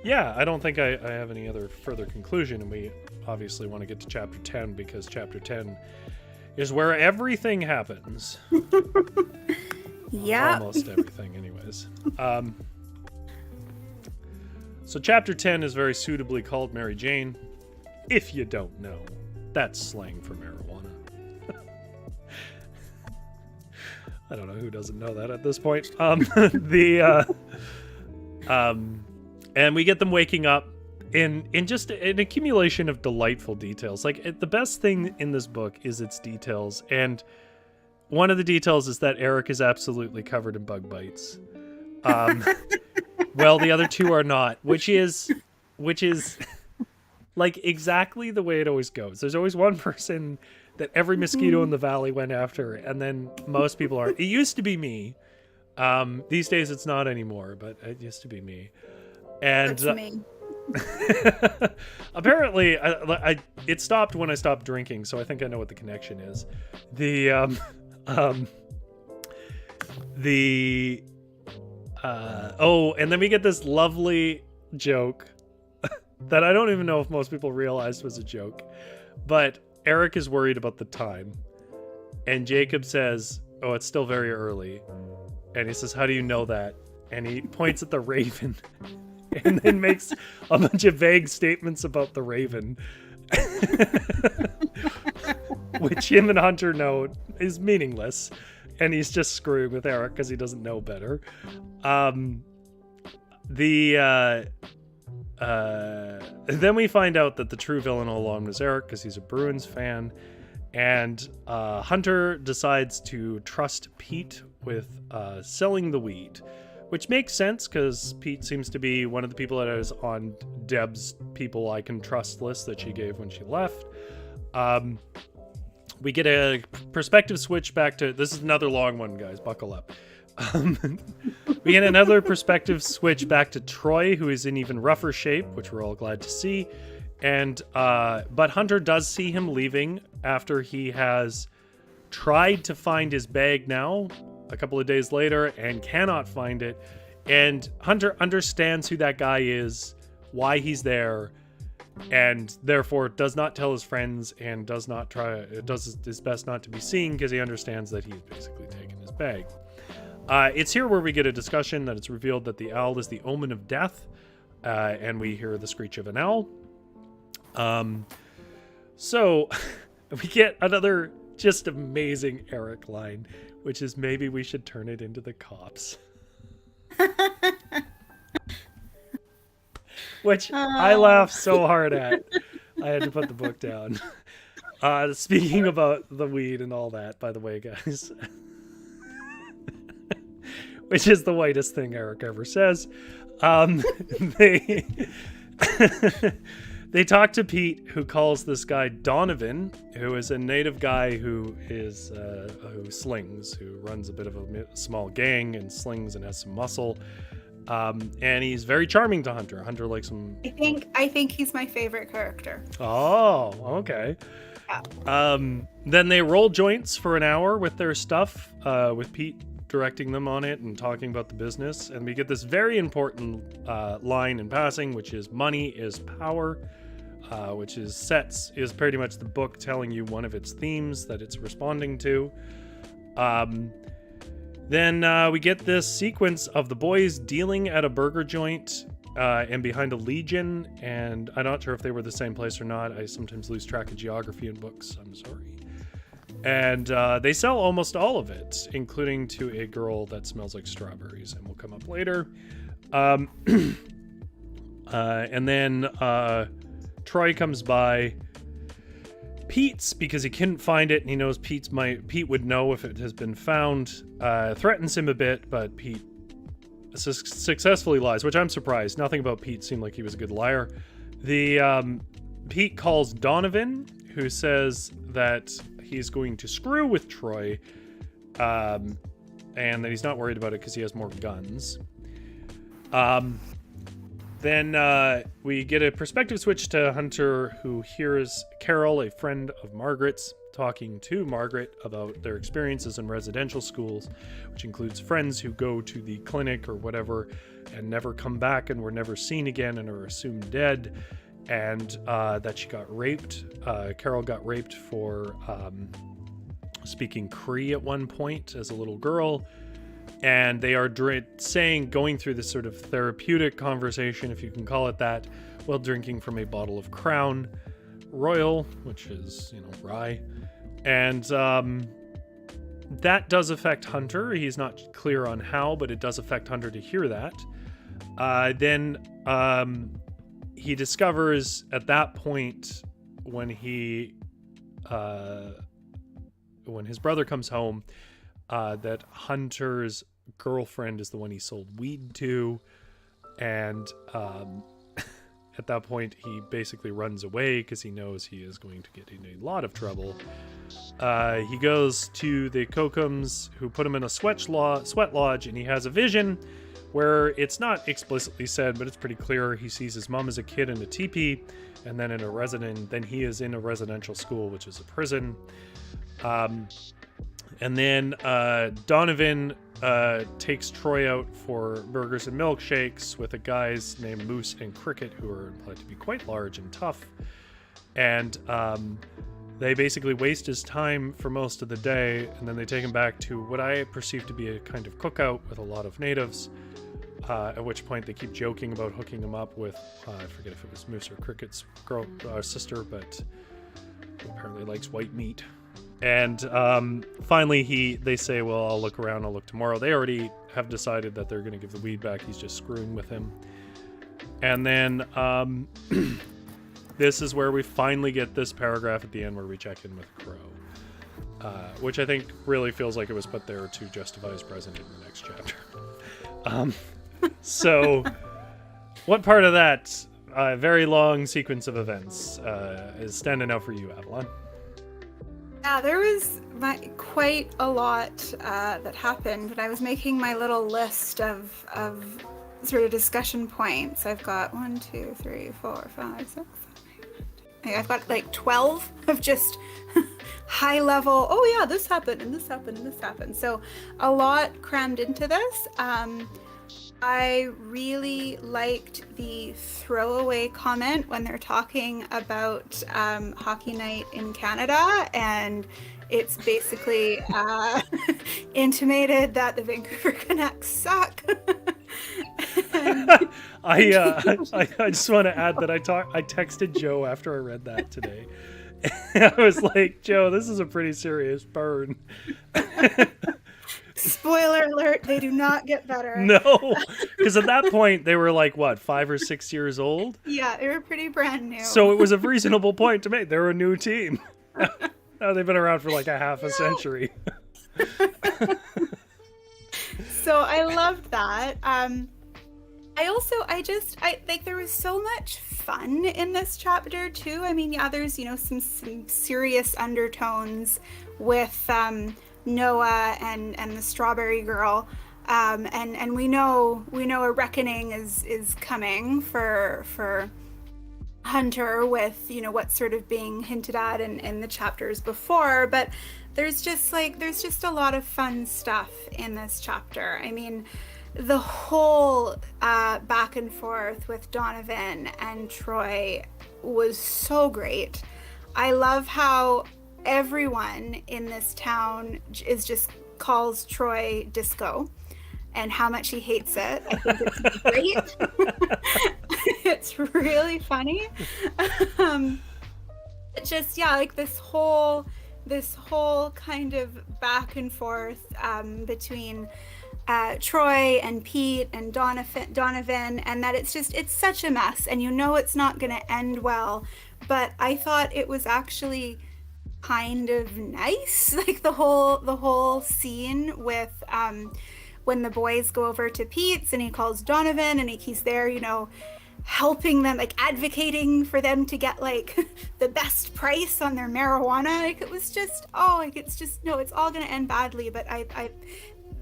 I don't think I have any other further conclusion, and we obviously want to get to chapter 10 because chapter 10 is where everything happens. Yeah. Almost everything, anyways. So chapter 10 is very suitably called Mary Jane. If you don't know, that's slang for marijuana. I don't know who doesn't know that at this point. And we get them waking up in just an accumulation of delightful details. Like, the best thing in this book is its details, and one of the details is that Eric is absolutely covered in bug bites. Well, the other two are not, which is like exactly the way it always goes. There's always one person that every mosquito in the valley went after, and then most people are. It used to be me. These days it's not anymore, but it used to be me. And That's me. Apparently, it stopped when I stopped drinking, so I think I know what the connection is. And then we get this lovely joke that I don't even know if most people realized was a joke, but Eric is worried about the time, and Jacob says, "Oh, it's still very early," and he says, "How do you know that?" And he points at the raven, and then makes a bunch of vague statements about the raven, which him and Hunter know is meaningless, and he's just screwing with Eric because he doesn't know better. Then we find out that the true villain all along was Eric because he's a Bruins fan, and Hunter decides to trust Pete with selling the weed, which makes sense because Pete seems to be one of the people that is on Deb's people I can trust list that she gave when she left. We get a perspective switch back to, this is another long one, guys, buckle up. We get another perspective switch back to Troy, who is in even rougher shape, which we're all glad to see. And but Hunter does see him leaving after he has tried to find his bag now a couple of days later and cannot find it. And Hunter understands who that guy is, why he's there, and therefore does not tell his friends and does his best not to be seen because he understands that he's basically taken his bag. It's here where we get a discussion that it's revealed that the owl is the omen of death, and we hear the screech of an owl. So we get another just amazing Eric line, which is, maybe we should turn it into the cops. Which I laughed so hard at, I had to put the book down. Speaking about the weed and all that, by the way, guys. Which is the whitest thing Eric ever says. They talk to Pete, who calls this guy Donovan, who is a native guy who slings, who runs a bit of a small gang and slings and has some muscle. And he's very charming to Hunter. Hunter likes him. I think he's my favorite character. Oh, okay. Yeah. Then they roll joints for an hour with their stuff, with Pete directing them on it and talking about the business. And we get this very important line in passing, which is money is power, which is pretty much the book telling you one of its themes that it's responding to. Then we get this sequence of the boys dealing at a burger joint and behind a Legion, and I'm not sure if they were the same place or not. I sometimes lose track of geography in books. I'm sorry. And they sell almost all of it, including to a girl that smells like strawberries, and will come up later. And then Troy comes by Pete's because he couldn't find it, and he knows Pete would know if it has been found. Threatens him a bit, but Pete successfully lies, which I'm surprised. Nothing about Pete seemed like he was a good liar. Pete calls Donovan, who says that he's going to screw with Troy, and that he's not worried about it because he has more guns. Then we get a perspective switch to Hunter, who hears Carol, a friend of Margaret's, talking to Margaret about their experiences in residential schools, which includes friends who go to the clinic or whatever and never come back and were never seen again and are assumed dead, and that she got raped. Carol got raped for speaking Cree at one point as a little girl. And they are going through this sort of therapeutic conversation, if you can call it that, while drinking from a bottle of Crown Royal, which is, rye. And that does affect Hunter. He's not clear on how, but it does affect Hunter to hear that. Then he discovers at that point when his brother comes home, that Hunter's girlfriend is the one he sold weed to, and at that point he basically runs away because he knows he is going to get in a lot of trouble. He goes to the Kokums, who put him in a sweat lodge, and he has a vision where it's not explicitly said, but it's pretty clear he sees his mom as a kid in a teepee, and then then he is in a residential school, which is a prison. And then Donovan takes Troy out for burgers and milkshakes with the guys named Moose and Cricket, who are implied to be quite large and tough. And they basically waste his time for most of the day, and then they take him back to what I perceive to be a kind of cookout with a lot of natives, at which point they keep joking about hooking him up with, I forget if it was Moose or Cricket's sister, but apparently likes white meat. And finally they say, well, I'll look around, I'll look tomorrow. They already have decided that they're going to give the weed back. He's just screwing with him. And then this is where we finally get this paragraph at the end where we check in with Crow, which I think really feels like it was put there to justify his presence in the next chapter. So what part of that very long sequence of events is standing out for you, Avalon? Yeah, there was quite a lot that happened when I was making my little list of sort of discussion points. I've got 1, 2, 3, 4, 5, 6, 7, 8. I've got like 12 of just high level. Oh yeah, this happened and this happened and this happened. So a lot crammed into this. I really liked the throwaway comment when they're talking about hockey night in Canada, and it's basically intimated that the Vancouver Canucks suck. I just want to add that I texted Joe after I read that today. I was like, Joe, this is a pretty serious burn. Spoiler alert, they do not get better. No, because at that point they were like, what, 5 or 6 years old? Yeah, they were pretty brand new. So it was a reasonable point to make. They're a new team. Now they've been around for like a half a century. So I loved that. I think there was so much fun in this chapter too. I mean, yeah, there's, some serious undertones with Noah and the Strawberry Girl, and we know a reckoning is coming for Hunter with what's sort of being hinted at in the chapters before, but there's just a lot of fun stuff in this chapter. I mean, the whole back and forth with Donovan and Troy was so great. I love how everyone in this town calls Troy Disco and how much he hates it. I think it's great. It's really funny. Like this whole kind of back and forth between Troy and Pete and Donovan, and that it's such a mess, and it's not going to end well. But I thought it was actually kind of nice, like the whole scene with when the boys go over to Pete's and he calls Donovan and he's there, helping them, like advocating for them to get like the best price on their marijuana. Like it was just it's all gonna end badly, but I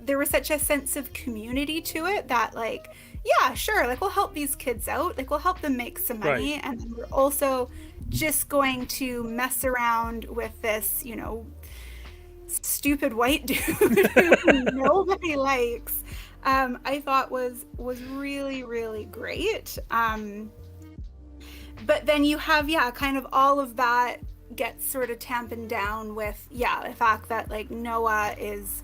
there was such a sense of community to it that like, yeah, sure, like we'll help these kids out, like we'll help them make some money, right. And then we're also just going to mess around with this, stupid white dude who nobody likes. I thought was really, really great. But then you have, kind of all of that gets sort of tampened down with, the fact that like Noah is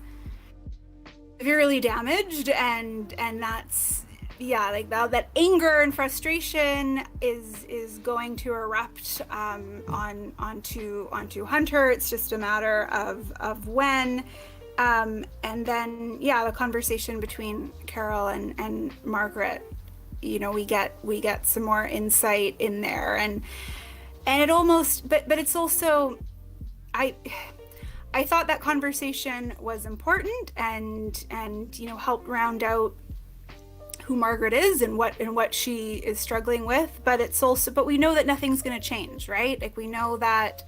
severely damaged, and that's like that anger and frustration is going to erupt onto Hunter. It's just a matter of when, and then the conversation between Carol and Margaret, we get some more insight in there, and it almost but it's also I thought that conversation was important and helped round out who Margaret is and what she is struggling with, but we know that nothing's going to change, right? Like we know that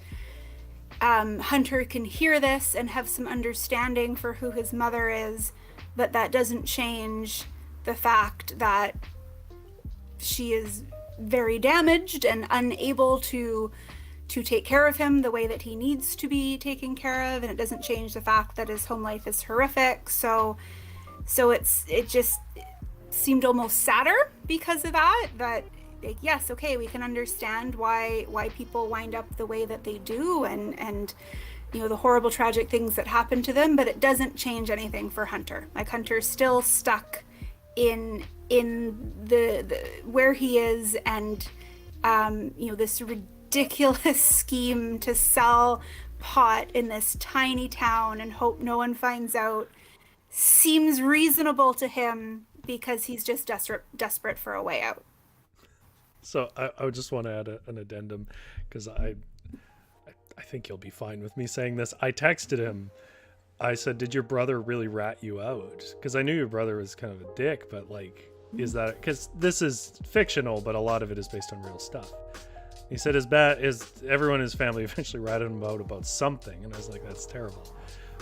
Hunter can hear this and have some understanding for who his mother is, but that doesn't change the fact that she is very damaged and unable to take care of him the way that he needs to be taken care of, and it doesn't change the fact that his home life is horrific. So it just seemed almost sadder because of that. Like, yes, okay, we can understand why people wind up the way that they do, and the horrible tragic things that happen to them, but it doesn't change anything for Hunter. Like, Hunter's still stuck in the where he is, and this ridiculous scheme to sell pot in this tiny town and hope no one finds out seems reasonable to him because he's just desperate for a way out. So I would just want to add an addendum, because I think he'll be fine with me saying this. I texted him. I said, "Did your brother really rat you out?" Because I knew your brother was kind of a dick, but like, is that because this is fictional, but a lot of it is based on real stuff. He said everyone in his family eventually ratted him out about something, and I was like, that's terrible.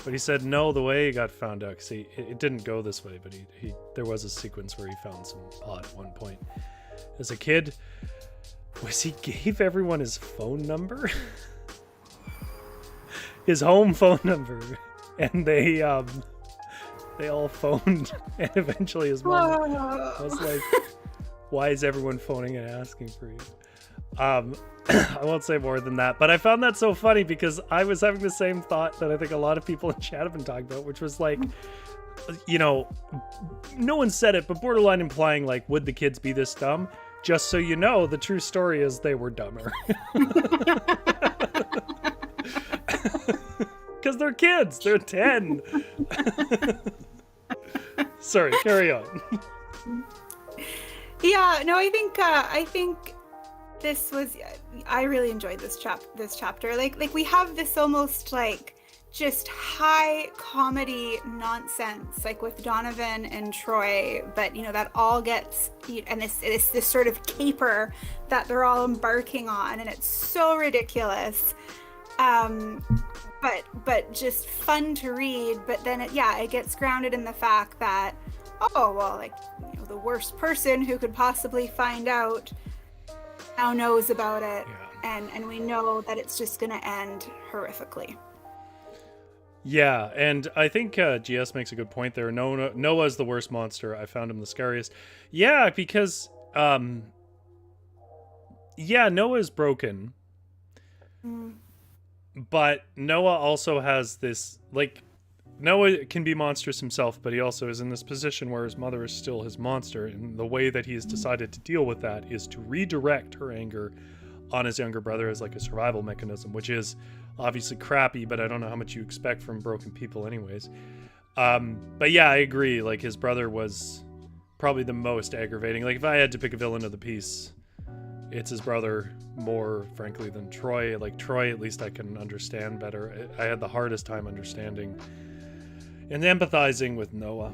But he said no, the way he got found out, because it didn't go this way, but he there was a sequence where he found some pot at one point. As a kid, he gave everyone his phone number, his home phone number, and they all phoned, and eventually his mom was like, "Why is everyone phoning and asking for you?" I won't say more than that, but I found that so funny because I was having the same thought that I think a lot of people in chat have been talking about, which was like, no one said it, but borderline implying like, would the kids be this dumb? Just so you know, the true story is they were dumber. Because they're kids. They're 10. Sorry, carry on. Yeah, no, I think this was, I really enjoyed this chapter. Like we have this almost like just high comedy nonsense, like with Donovan and Troy, but that all gets, and this sort of caper that they're all embarking on, and it's so ridiculous, but just fun to read. But then it gets grounded in the fact that, oh well, like the worst person who could possibly find out now knows about it, and we know that it's just going to end horrifically. Yeah, and I think GS makes a good point there. Noah's the worst monster. I found him the scariest. Yeah, because Noah's broken. But Noah also has this, like, Noah can be monstrous himself, but he also is in this position where his mother is still his monster, and the way that he has decided to deal with that is to redirect her anger on his younger brother as like a survival mechanism, which is obviously crappy, but I don't know how much you expect from broken people anyways. But yeah, I agree. Like, his brother was probably the most aggravating. Like, if I had to pick a villain of the piece, it's his brother more, frankly, than Troy. Like, Troy, at least I can understand better. I had the hardest time understanding and empathizing with Noah.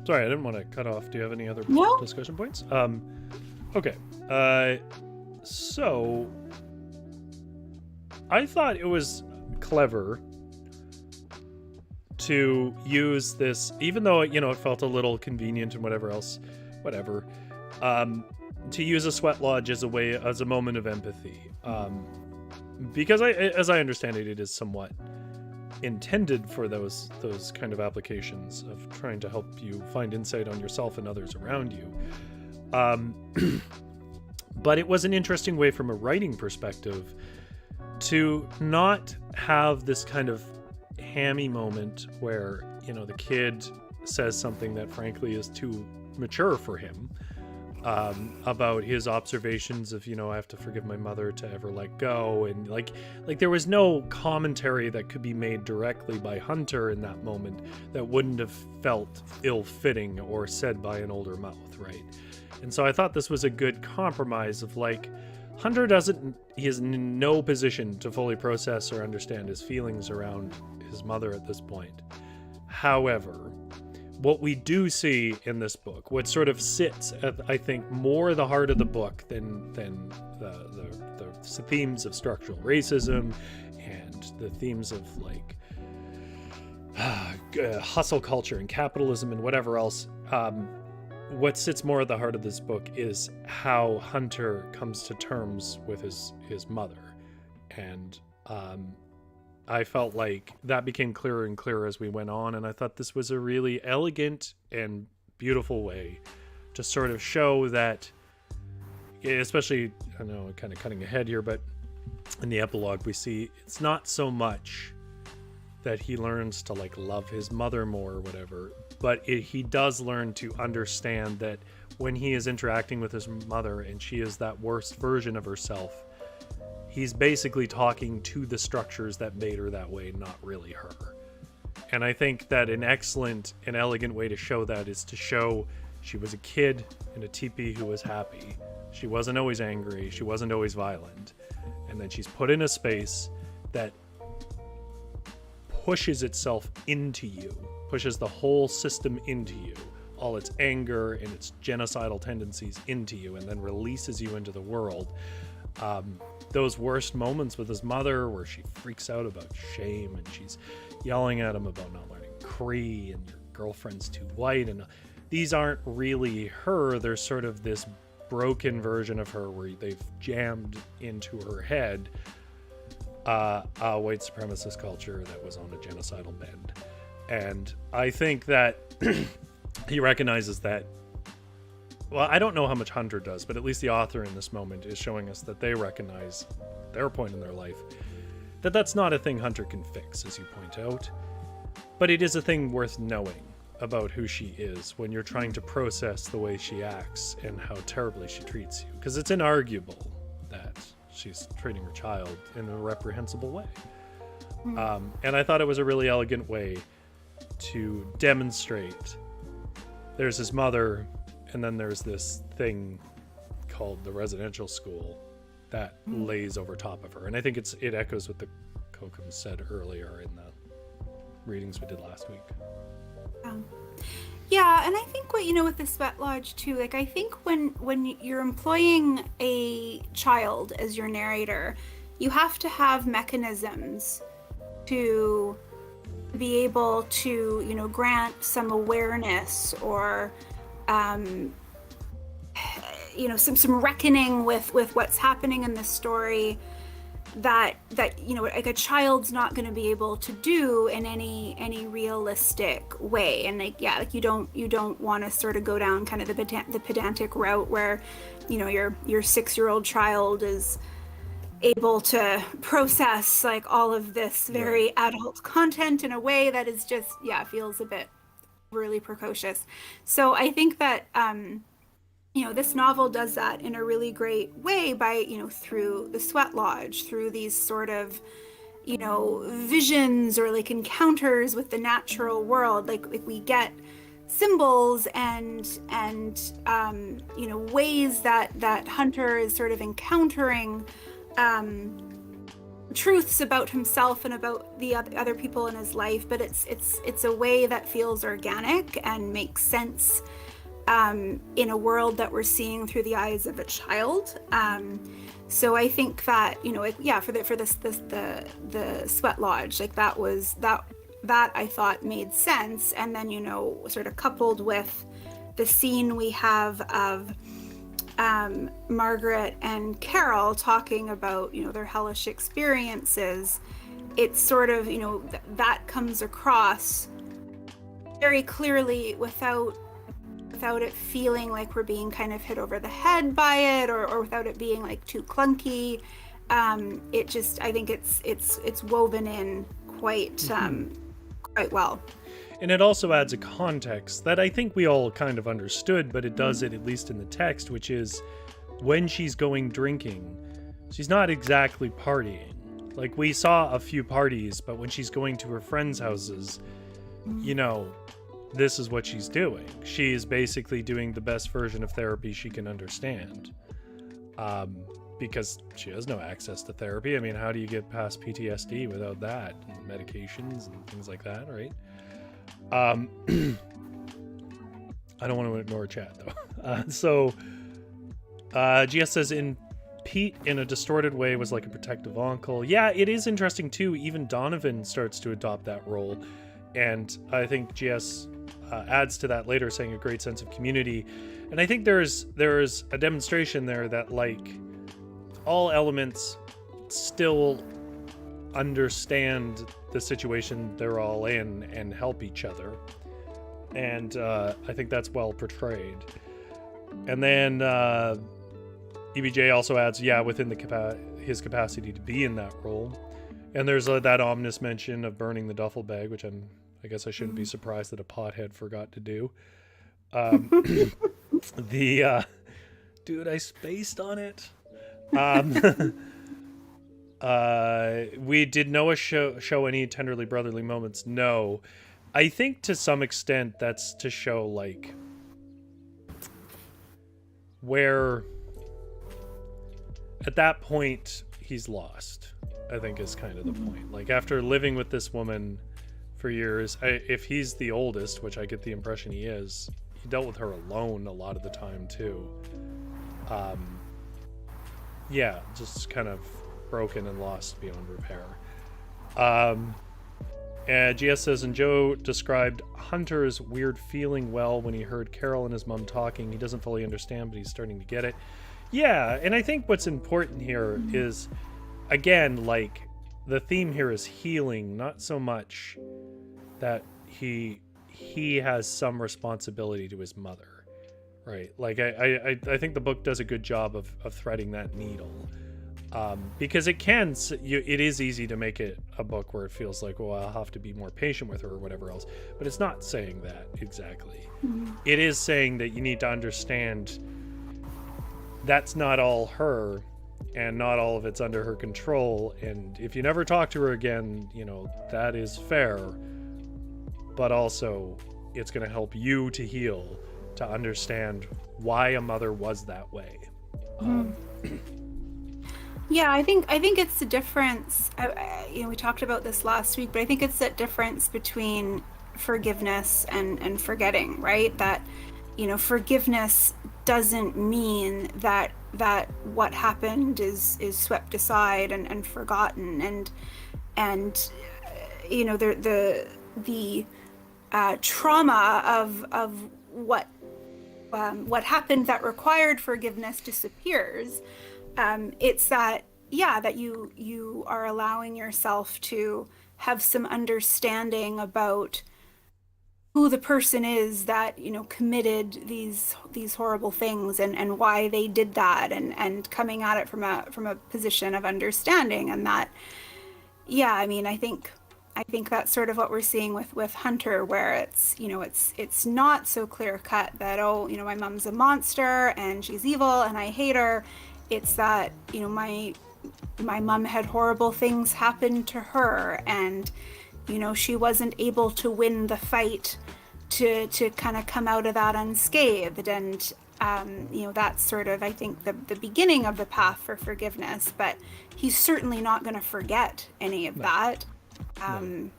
Sorry, I didn't want to cut off. Do you have any other discussion points? Okay. So I thought it was clever to use this, even though it felt a little convenient and whatever, to use a sweat lodge as a moment of empathy, because as I understand it, it is somewhat intended for those kind of applications of trying to help you find insight on yourself and others around you. But it was an interesting way from a writing perspective to not have this kind of hammy moment where, the kid says something that frankly is too mature for him, about his observations of, I have to forgive my mother to ever let go. And like there was no commentary that could be made directly by Hunter in that moment that wouldn't have felt ill-fitting or said by an older mouth, right? And so I thought this was a good compromise of like, Hunter he is in no position to fully process or understand his feelings around his mother at this point. However, what we do see in this book, what sort of sits at, I think, more the heart of the book than the themes of structural racism and the themes of like hustle culture and capitalism and whatever else. What sits more at the heart of this book is how Hunter comes to terms with his mother. And I felt like that became clearer and clearer as we went on. And I thought this was a really elegant and beautiful way to sort of show that, especially, I know I'm kind of cutting ahead here, but in the epilogue we see it's not so much that he learns to like love his mother more or whatever, but he does learn to understand that when he is interacting with his mother and she is that worst version of herself, he's basically talking to the structures that made her that way, not really her. And I think that an excellent and elegant way to show that is to show she was a kid in a teepee who was happy. She wasn't always angry. She wasn't always violent. And then she's put in a space that pushes itself into you, pushes the whole system into you, all its anger and its genocidal tendencies into you, and then releases you into the world. Those worst moments with his mother where she freaks out about shame and she's yelling at him about not learning Cree and your girlfriend's too white, and these aren't really her. They're sort of this broken version of her where they've jammed into her head a white supremacist culture that was on a genocidal bend. And I think that he recognizes that. Well, I don't know how much Hunter does, but at least the author in this moment is showing us that they recognize their point in their life, that that's not a thing Hunter can fix, as you point out, but it is a thing worth knowing about who she is when you're trying to process the way she acts and how terribly she treats you, because it's inarguable that she's treating her child in a reprehensible way. And I thought it was a really elegant way to demonstrate there's his mother, and then there's this thing called the residential school that lays over top of her. And I think it echoes what the Kokum said earlier in the readings we did last week. Yeah, and I think with the Sweat Lodge too, like I think when you're employing a child as your narrator, you have to have mechanisms to be able to, grant some awareness or some reckoning with what's happening in the story that like a child's not going to be able to do in any realistic way. And you don't want to sort of go down kind of the pedantic route where your 6-year-old child is able to process like all of this very adult content in a way that is just feels a bit really precocious. So I think that this novel does that in a really great way by through the Sweat Lodge, through these sort of visions or like encounters with the natural world. Like we get symbols and ways that Hunter is sort of encountering truths about himself and about the other people in his life, but it's a way that feels organic and makes sense in a world that we're seeing through the eyes of a child. So I think that for the Sweat Lodge, like that I thought made sense. And then sort of coupled with the scene we have of Margaret and Carol talking about their hellish experiences, it's sort of that comes across very clearly without it feeling like we're being kind of hit over the head by it, or without it being like too clunky. It just, I think it's woven in quite well. And it also adds a context that I think we all kind of understood, but it does it at least in the text, which is when she's going drinking, she's not exactly partying. Like we saw a few parties, but when she's going to her friends' houses, this is what she's doing. She is basically doing the best version of therapy she can understand, because she has no access to therapy. I mean, how do you get past PTSD without that? And medications and things like that, right? I don't want to ignore chat though. GS says, Pete in a distorted way was like a protective uncle. Yeah, it is interesting too. Even Donovan starts to adopt that role. And I think GS adds to that later, saying a great sense of community. And I think there's a demonstration there that, like, all elements still understand the situation they're all in and help each other. And I think that's well portrayed. And then EBJ also adds, within his capacity to be in that role. And there's that ominous mention of burning the duffel bag, which I guess I shouldn't be surprised that a pothead forgot to do. Dude, I spaced on it. Did Noah show any tenderly brotherly moments? No. I think to some extent that's to show, like, where at that point he's lost, I think, is kind of the point. Like, after living with this woman for years, if he's the oldest, which I get the impression he is, he dealt with her alone a lot of the time too. Just kind of broken and lost beyond repair. And GS says, and Joe described Hunter's weird feeling well when he heard Carol and his mom talking. He doesn't fully understand, but he's starting to get it. Yeah, and I think what's important here is, again, like, the theme here is healing, not so much that he has some responsibility to his mother, right? Like, I think the book does a good job of threading that needle. Because it is easy to make it a book where it feels like, well, I'll have to be more patient with her or whatever else. But it's not saying that exactly. Mm-hmm. It is saying that you need to understand that's not all her, and not all of it's under her control. And if you never talk to her again, that is fair. But also, it's going to help you to heal, to understand why a mother was that way. Yeah, I think it's the difference. We talked about this last week, but I think it's that difference between forgiveness and forgetting, right? That, forgiveness doesn't mean that what happened is swept aside and forgotten, and the trauma of what happened that required forgiveness disappears. It's that you are allowing yourself to have some understanding about who the person is that committed these horrible things and why they did that, and coming at it from a position of understanding. And that, I think that's sort of what we're seeing with Hunter, where it's not so clear cut that, my mom's a monster and she's evil and I hate her. It's that, my mom had horrible things happen to her, and, she wasn't able to win the fight to kind of come out of that unscathed. And, that's sort of, I think, the beginning of the path for forgiveness. But he's certainly not going to forget any of that. I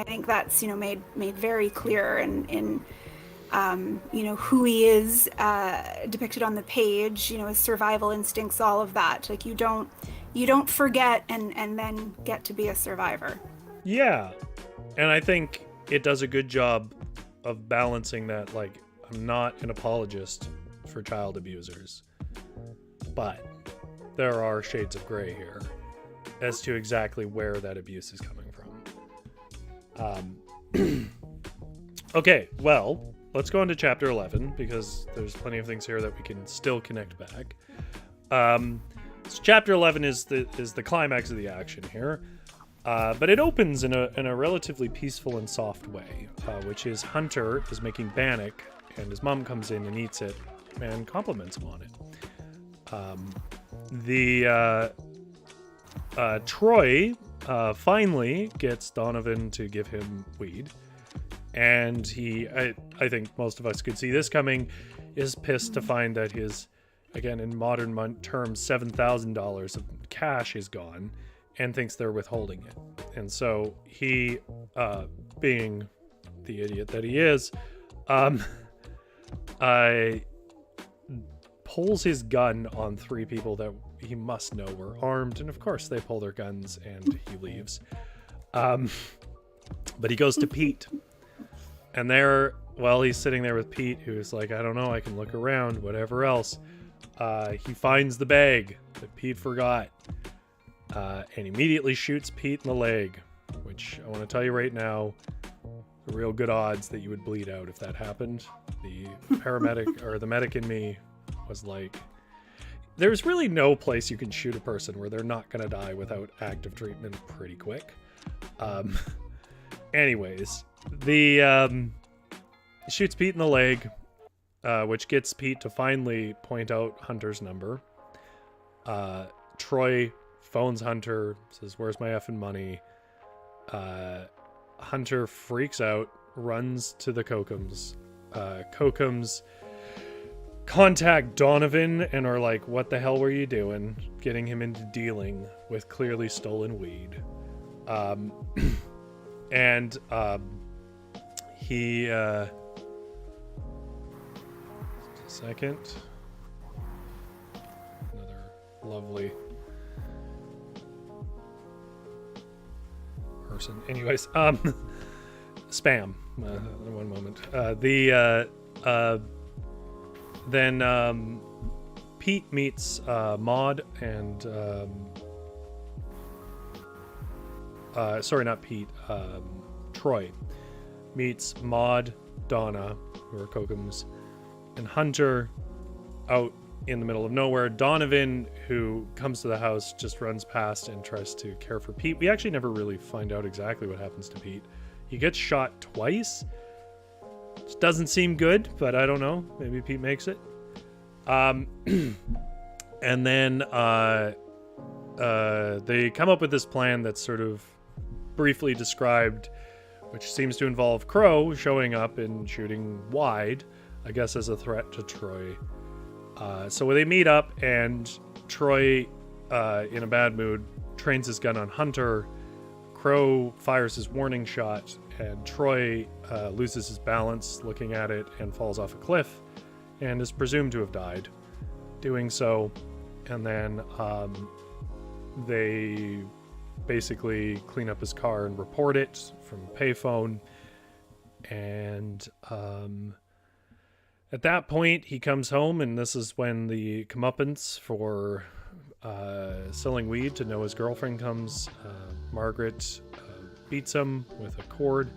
think that's, made very clear in who he is, depicted on the page, his survival instincts, all of that. Like, you don't forget and then get to be a survivor. Yeah. And I think it does a good job of balancing that. Like, I'm not an apologist for child abusers, but there are shades of gray here as to exactly where that abuse is coming from. Okay, well, let's go into chapter 11, because there's plenty of things here that we can still connect back. So chapter 11 is the climax of the action here, but it opens in a relatively peaceful and soft way, which is Hunter is making bannock, and his mom comes in and eats it and compliments him on it. Troy finally gets Donovan to give him weed. And he, I think most of us could see this coming, is pissed to find that his, again, in modern terms, $7,000 of cash is gone, and thinks they're withholding it. And so he, being the idiot that he is, pulls his gun on three people that he must know were armed. And of course they pull their guns and he leaves. But he goes to Pete, And there, while he's sitting there with Pete, who's like, I don't know, I can look around, whatever else, he finds the bag that Pete forgot, and immediately shoots Pete in the leg, which I want to tell you right now, real good odds that you would bleed out if that happened. The paramedic or the medic in me was like, there's really no place you can shoot a person where they're not going to die without active treatment pretty quick. Anyways, the shoots Pete in the leg, which gets Pete to finally point out Hunter's number. Troy phones Hunter, says, where's my effing money? Hunter freaks out, runs to the Kokums. Kokums contact Donovan and are like, what the hell were you doing? Getting him into dealing with clearly stolen weed. And he second, another lovely person. Anyways, spam. One moment. Then Pete meets Maud and sorry, not Pete. Troy meets Maud, Donna, who are Kokums, and Hunter out in the middle of nowhere. Donovan, who comes to the house, just runs past and tries to care for Pete. We actually never really find out exactly what happens to Pete. He gets shot twice. Which doesn't seem good, but I don't know. Maybe Pete makes it. And then they come up with this plan that's sort of briefly described, which seems to involve Crow showing up and shooting wide, I guess as a threat to Troy. So they meet up, and Troy, in a bad mood, trains his gun on Hunter. Crow fires his warning shot, and Troy loses his balance looking at it and falls off a cliff and is presumed to have died doing so. And then they basically clean up his car and report it from a payphone. And at that point, he comes home, and this is when the comeuppance for selling weed to Noah's girlfriend comes. Margaret beats him with a cord.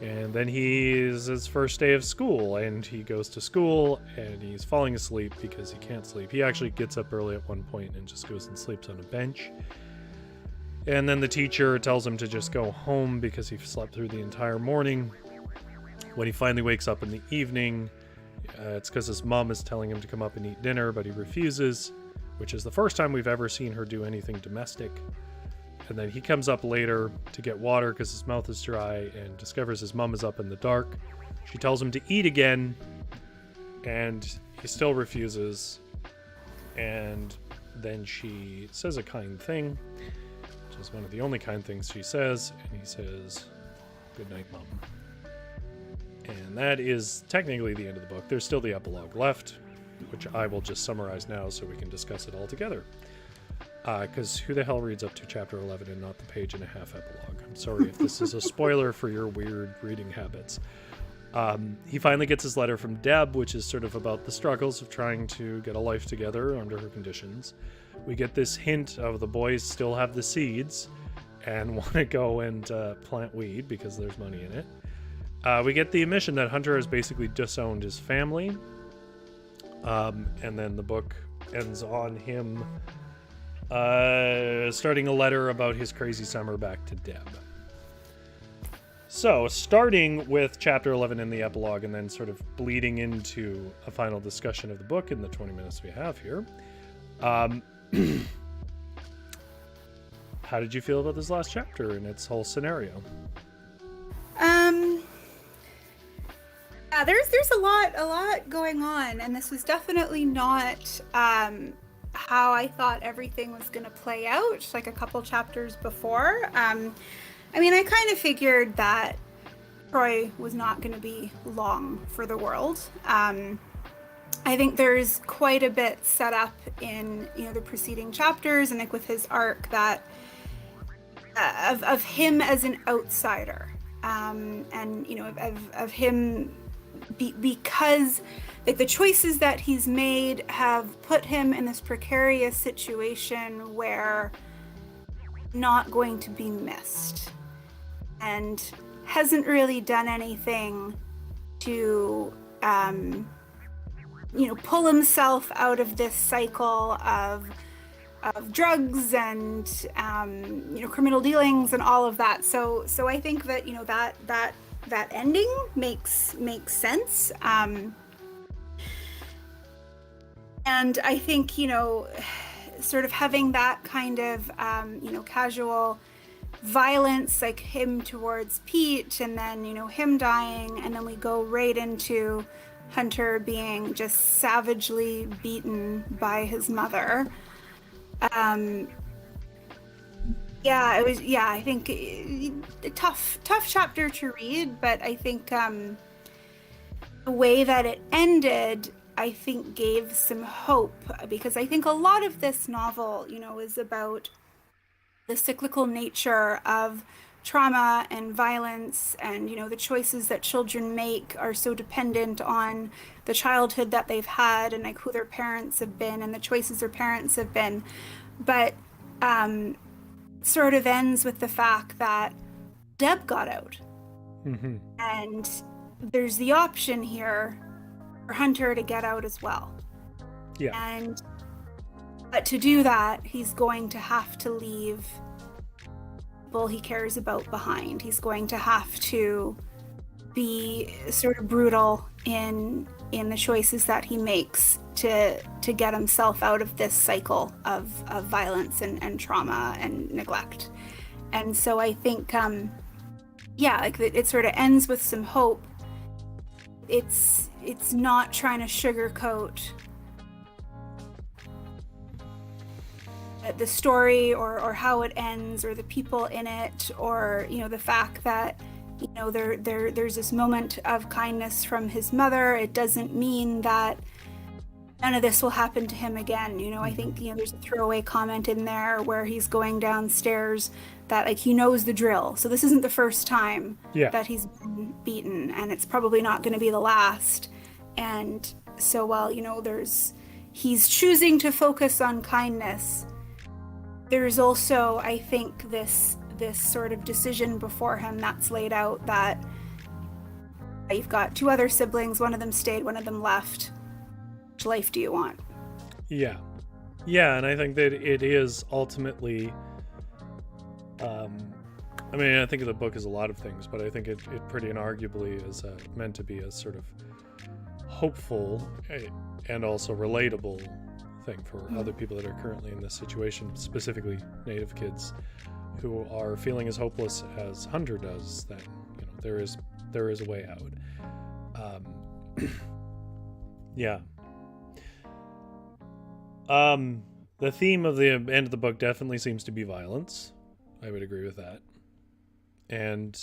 And then he's his first day of school, and he goes to school, and he's falling asleep because he can't sleep. He actually gets up early at one point and just goes and sleeps on a bench. And then the teacher tells him to just go home because he slept through the entire morning. When he finally wakes up in the evening, it's because his mom is telling him to come up and eat dinner, but he refuses, which is the first time we've ever seen her do anything domestic. And then he comes up later to get water because his mouth is dry and discovers his mom is up in the dark. She tells him to eat again, and he still refuses. And then she says a kind thing, which is one of the only kind things she says, and he says, "Good night, Mom." And that is technically the end of the book. There's still the epilogue left, which I will just summarize now so we can discuss it all together. Because who the hell reads up to chapter 11 and not the page and a half epilogue? I'm sorry if this is a spoiler for your weird reading habits. He finally gets his letter from Deb, which is sort of about the struggles of trying to get a life together under her conditions. We get this hint of the boys still have the seeds and want to go and plant weed because there's money in it. We get the admission that Hunter has basically disowned his family. And then the book ends on him starting a letter about his crazy summer back to Deb. So, starting with chapter 11 in the epilogue and then sort of bleeding into a final discussion of the book in the 20 minutes we have here. How did you feel about this last chapter and its whole scenario? There's a lot going on, and this was definitely not how I thought everything was going to play out, like a couple chapters before. I kind of figured that Troy was not going to be long for the world. I think there's quite a bit set up in the preceding chapters, and like with his arc that of him as an outsider. and of him because like the choices that he's made have put him in this precarious situation where not going to be missed, and hasn't really done anything to pull himself out of this cycle of drugs and criminal dealings and all of that. So I think that that ending makes sense. And I think sort of having that kind of casual violence, like him towards Pete, and then him dying, and then we go right into Hunter being just savagely beaten by his mother. I think a tough chapter to read, but I think the way that it ended, I think, gave some hope, because I think a lot of this novel, is about the cyclical nature of trauma and violence, and the choices that children make are so dependent on the childhood that they've had, and like who their parents have been and the choices their parents have been. But sort of ends with the fact that Deb got out. Mm-hmm. And there's the option here for Hunter to get out as well. Yeah. But to do that, he's going to have to leave people he cares about behind. He's going to have to be sort of brutal in the choices that he makes to get himself out of this cycle of violence and trauma and neglect. And so I think it sort of ends with some hope. It's not trying to sugarcoat the story or how it ends or the people in it, or the fact that there's this moment of kindness from his mother. It doesn't mean that none of this will happen to him again. I think there's a throwaway comment in there where he's going downstairs that like he knows the drill, so this isn't the first time that he's been beaten, and it's probably not going to be the last. And so while he's choosing to focus on kindness, there's also, I think, this sort of decision before him that's laid out that you've got two other siblings, one of them stayed, one of them left. Which life do you want? Yeah, and I think that it is ultimately, I think of the book as a lot of things, but I think it pretty inarguably is meant to be a sort of hopeful and also relatable thing for other people that are currently in this situation, specifically Native kids who are feeling as hopeless as Hunter does, that there is a way out. The theme of the end of the book definitely seems to be violence. I would agree with that. And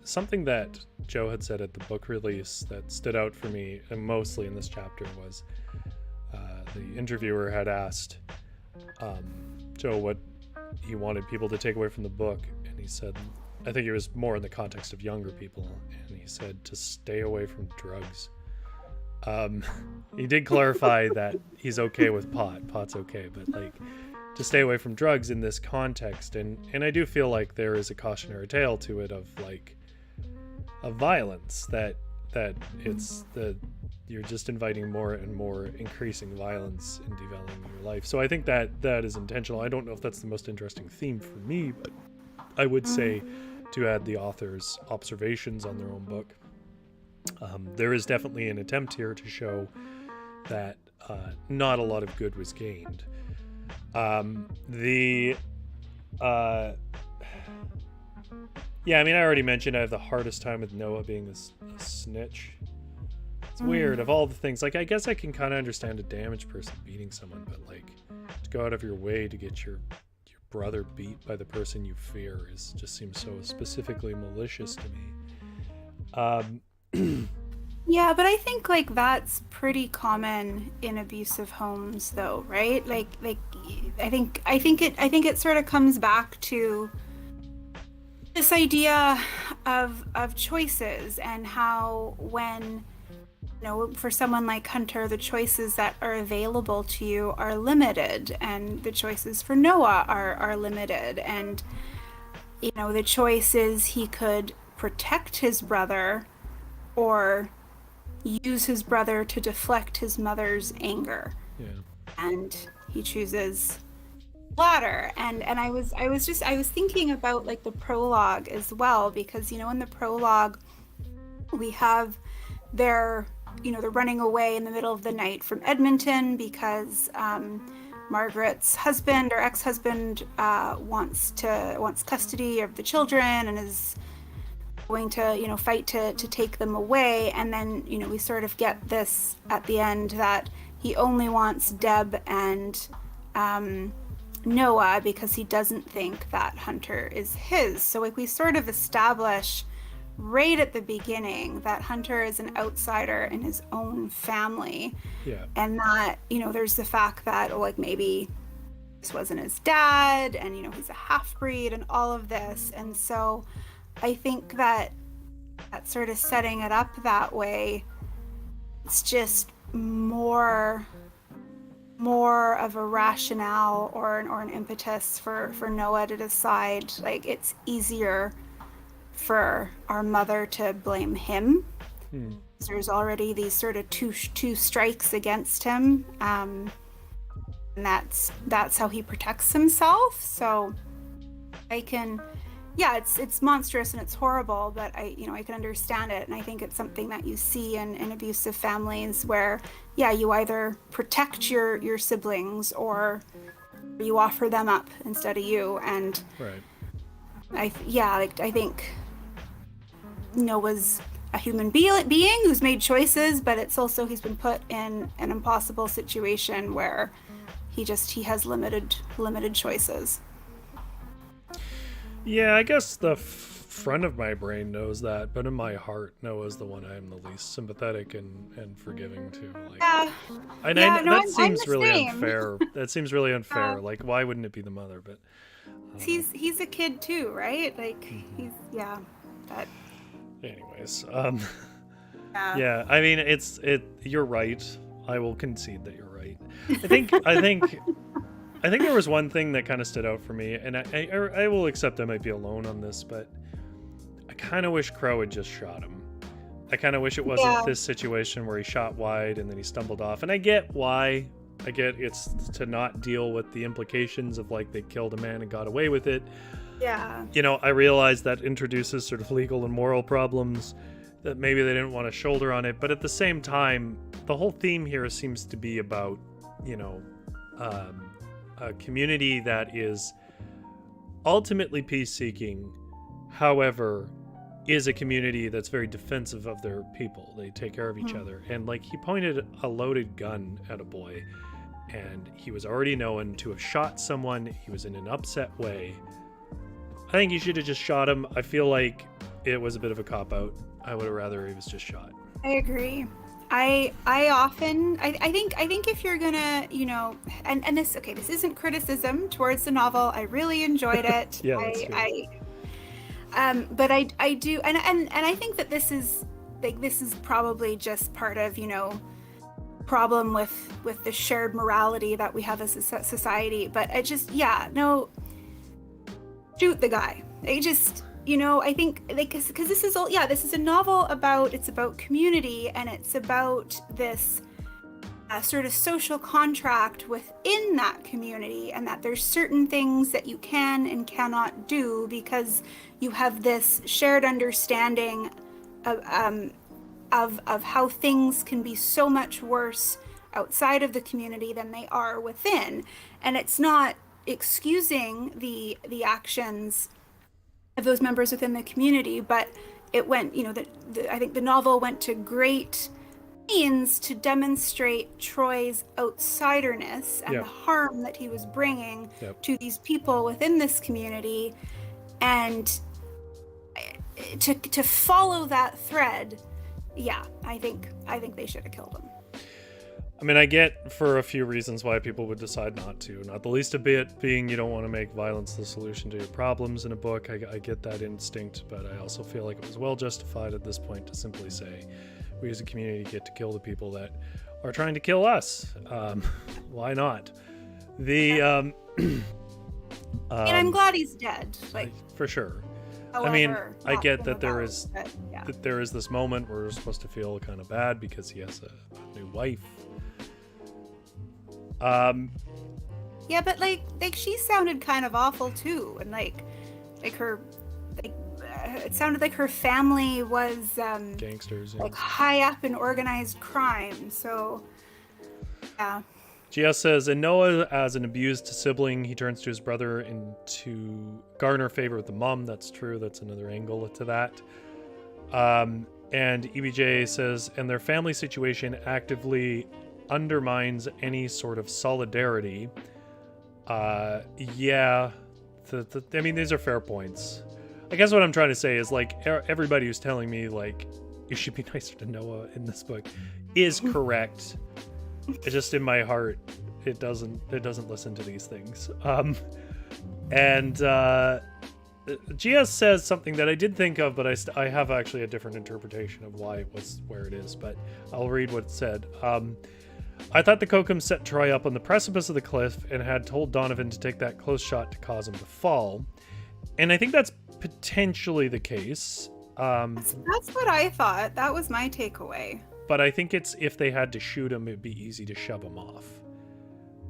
something that Joe had said at the book release that stood out for me, and mostly in this chapter, was the interviewer had asked Joe what he wanted people to take away from the book, and he said, I think it was more in the context of younger people, and he said to stay away from drugs. He did clarify that he's okay with pot's okay, but like to stay away from drugs in this context, and I do feel like there is a cautionary tale to it of violence, that it's you're just inviting more and more increasing violence in developing your life. So I think that is intentional. I don't know if that's the most interesting theme for me, but I would say to add the author's observations on their own book. There is definitely an attempt here to show that not a lot of good was gained. I already mentioned I have the hardest time with Noah being a snitch. It's weird. Of all the things, like, I guess I can kind of understand a damaged person beating someone, but like to go out of your way to get your brother beat by the person you fear just seems so specifically malicious to me. Yeah, but I think like that's pretty common in abusive homes, though, right? Like I think it sort of comes back to this idea of choices, and how when, for someone like Hunter, the choices that are available to you are limited, and the choices for Noah are limited. And, the choice is he could protect his brother or use his brother to deflect his mother's anger. Yeah. And he chooses latter. And I was thinking about like the prologue as well, because in the prologue we have their they're running away in the middle of the night from Edmonton because Margaret's husband or ex-husband wants custody of the children and is going to fight to take them away. And then we sort of get this at the end that he only wants Deb and Noah because he doesn't think that Hunter is his. So like we sort of establish right at the beginning that Hunter is an outsider in his own family. Yeah. And that there's the fact that like maybe this wasn't his dad, and he's a half-breed and all of this. And so I think that sort of setting it up that way, it's just more of a rationale or an impetus for Noah to decide like it's easier for our mother to blame him. There's already these sort of two strikes against him, and that's how he protects himself. So I can, it's monstrous and it's horrible, but I can understand it. And I think it's something that you see in abusive families where, you either protect your siblings or you offer them up instead of you. And Right. I think Noah's a human being who's made choices, but it's also he's been put in an impossible situation where he has limited choices. Yeah, I guess the front of my brain knows that, but in my heart, Noah's the one I am the least sympathetic and forgiving to. Like, that seems really unfair. That seems really unfair. Like, why wouldn't it be the mother? But he's a kid too, right? Like but anyways, yeah. I mean, you're right. I will concede that you're right. I think there was one thing that kind of stood out for me, and I will accept I might be alone on this, but I kind of wish Crow had just shot him. I kind of wish it wasn't this situation where he shot wide and then he stumbled off. And I get why. I get it's to not deal with the implications of like they killed a man and got away with it. Yeah. I realize that introduces sort of legal and moral problems that maybe they didn't want to shoulder on it. But at the same time, the whole theme here seems to be about, a community that is ultimately peace-seeking, however, is a community that's very defensive of their people. They take care of each other. And like he pointed a loaded gun at a boy, and he was already known to have shot someone. He was in an upset way. I think he should have just shot him. I feel like it was a bit of a cop-out. I would have rather he was just shot. I agree. I think if you're gonna, and this isn't criticism towards the novel. I really enjoyed it. Yeah, that's good. But I do, and I think that this is probably just part of, problem with the shared morality that we have as a society. But I just, shoot the guy. I think because this is a novel about community, and it's about this sort of social contract within that community, and that there's certain things that you can and cannot do because you have this shared understanding of how things can be so much worse outside of the community than they are within. And it's not excusing the actions of those members within the community, but it went, I think the novel went to great means to demonstrate Troy's outsiderness and the harm that he was bringing to these people within this community, and to follow that thread. I think they should have killed him. I mean, I get for a few reasons why people would decide not to. Not the least a bit being you don't want to make violence the solution to your problems in a book. I get that instinct, but I also feel like it was well justified at this point to simply say we as a community get to kill the people that are trying to kill us. Why not? And I'm glad he's dead. Like, for sure. however, I mean, I not get from that there about, is but, yeah. that there is this moment where we're supposed to feel kind of bad because he has a new wife. Yeah, but like she sounded kind of awful too, and like her, it sounded like her family was Gangsters, yeah. like high up in organized crime. So, yeah. GS says, in Noah, as an abused sibling, he turns to his brother and to garner favor with the mom. That's true. That's another angle to that. And EBJ says, and their family situation actively undermines any sort of solidarity. Yeah. I mean, these are fair points. I guess what I'm trying to say is, like, everybody who's telling me, like, you should be nicer to Noah in this book is correct. It's just in my heart, it doesn't listen to these things. GS says something that I did think of, but I have actually a different interpretation of why it was where it is, but I'll read what it said. I thought the Kokum set Troy up on the precipice of the cliff and had told Donovan to take that close shot to cause him to fall. And I think that's potentially the case. That's what I thought. That was my takeaway. But I think it's if they had to shoot him, it'd be easy to shove him off.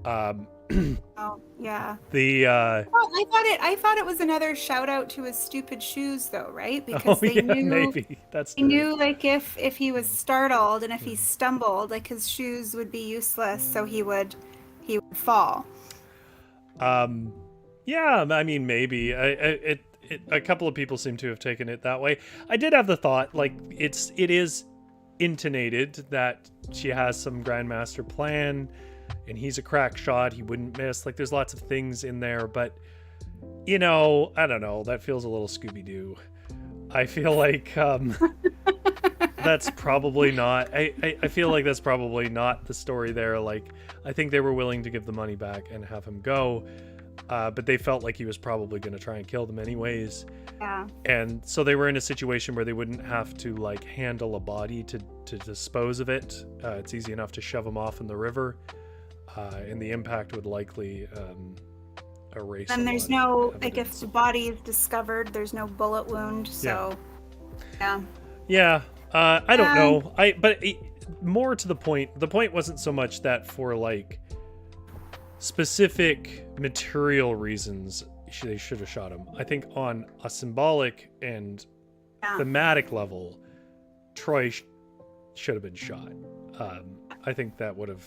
Oh yeah. Well, I thought it was another shout out to his stupid shoes, though, right? Because they knew maybe that's. They knew, like, if he was startled and if he stumbled, like, his shoes would be useless, so he would fall. Yeah, I mean, maybe. A couple of people seem to have taken it that way. I did have the thought, like, it is intonated that she has some grandmaster plan and he's a crack shot, he wouldn't miss. Like, there's lots of things in there, but, you know, I don't know, that feels a little Scooby-Doo. I feel like that's probably not I feel like that's probably not the story there. Like, I think they were willing to give the money back and have him go, but they felt like he was probably going to try and kill them anyways. Yeah. And so they were in a situation where they wouldn't have to, like, handle a body to dispose of it. It's easy enough to shove them off in the river, and the impact would likely erase. And there's no, like, if the body is discovered, there's no bullet wound. So, yeah. I don't know. But more to the point. The point wasn't so much that for, like, specific material reasons they should have shot him. I think on a symbolic and thematic level, Troy should have been shot. I think that would have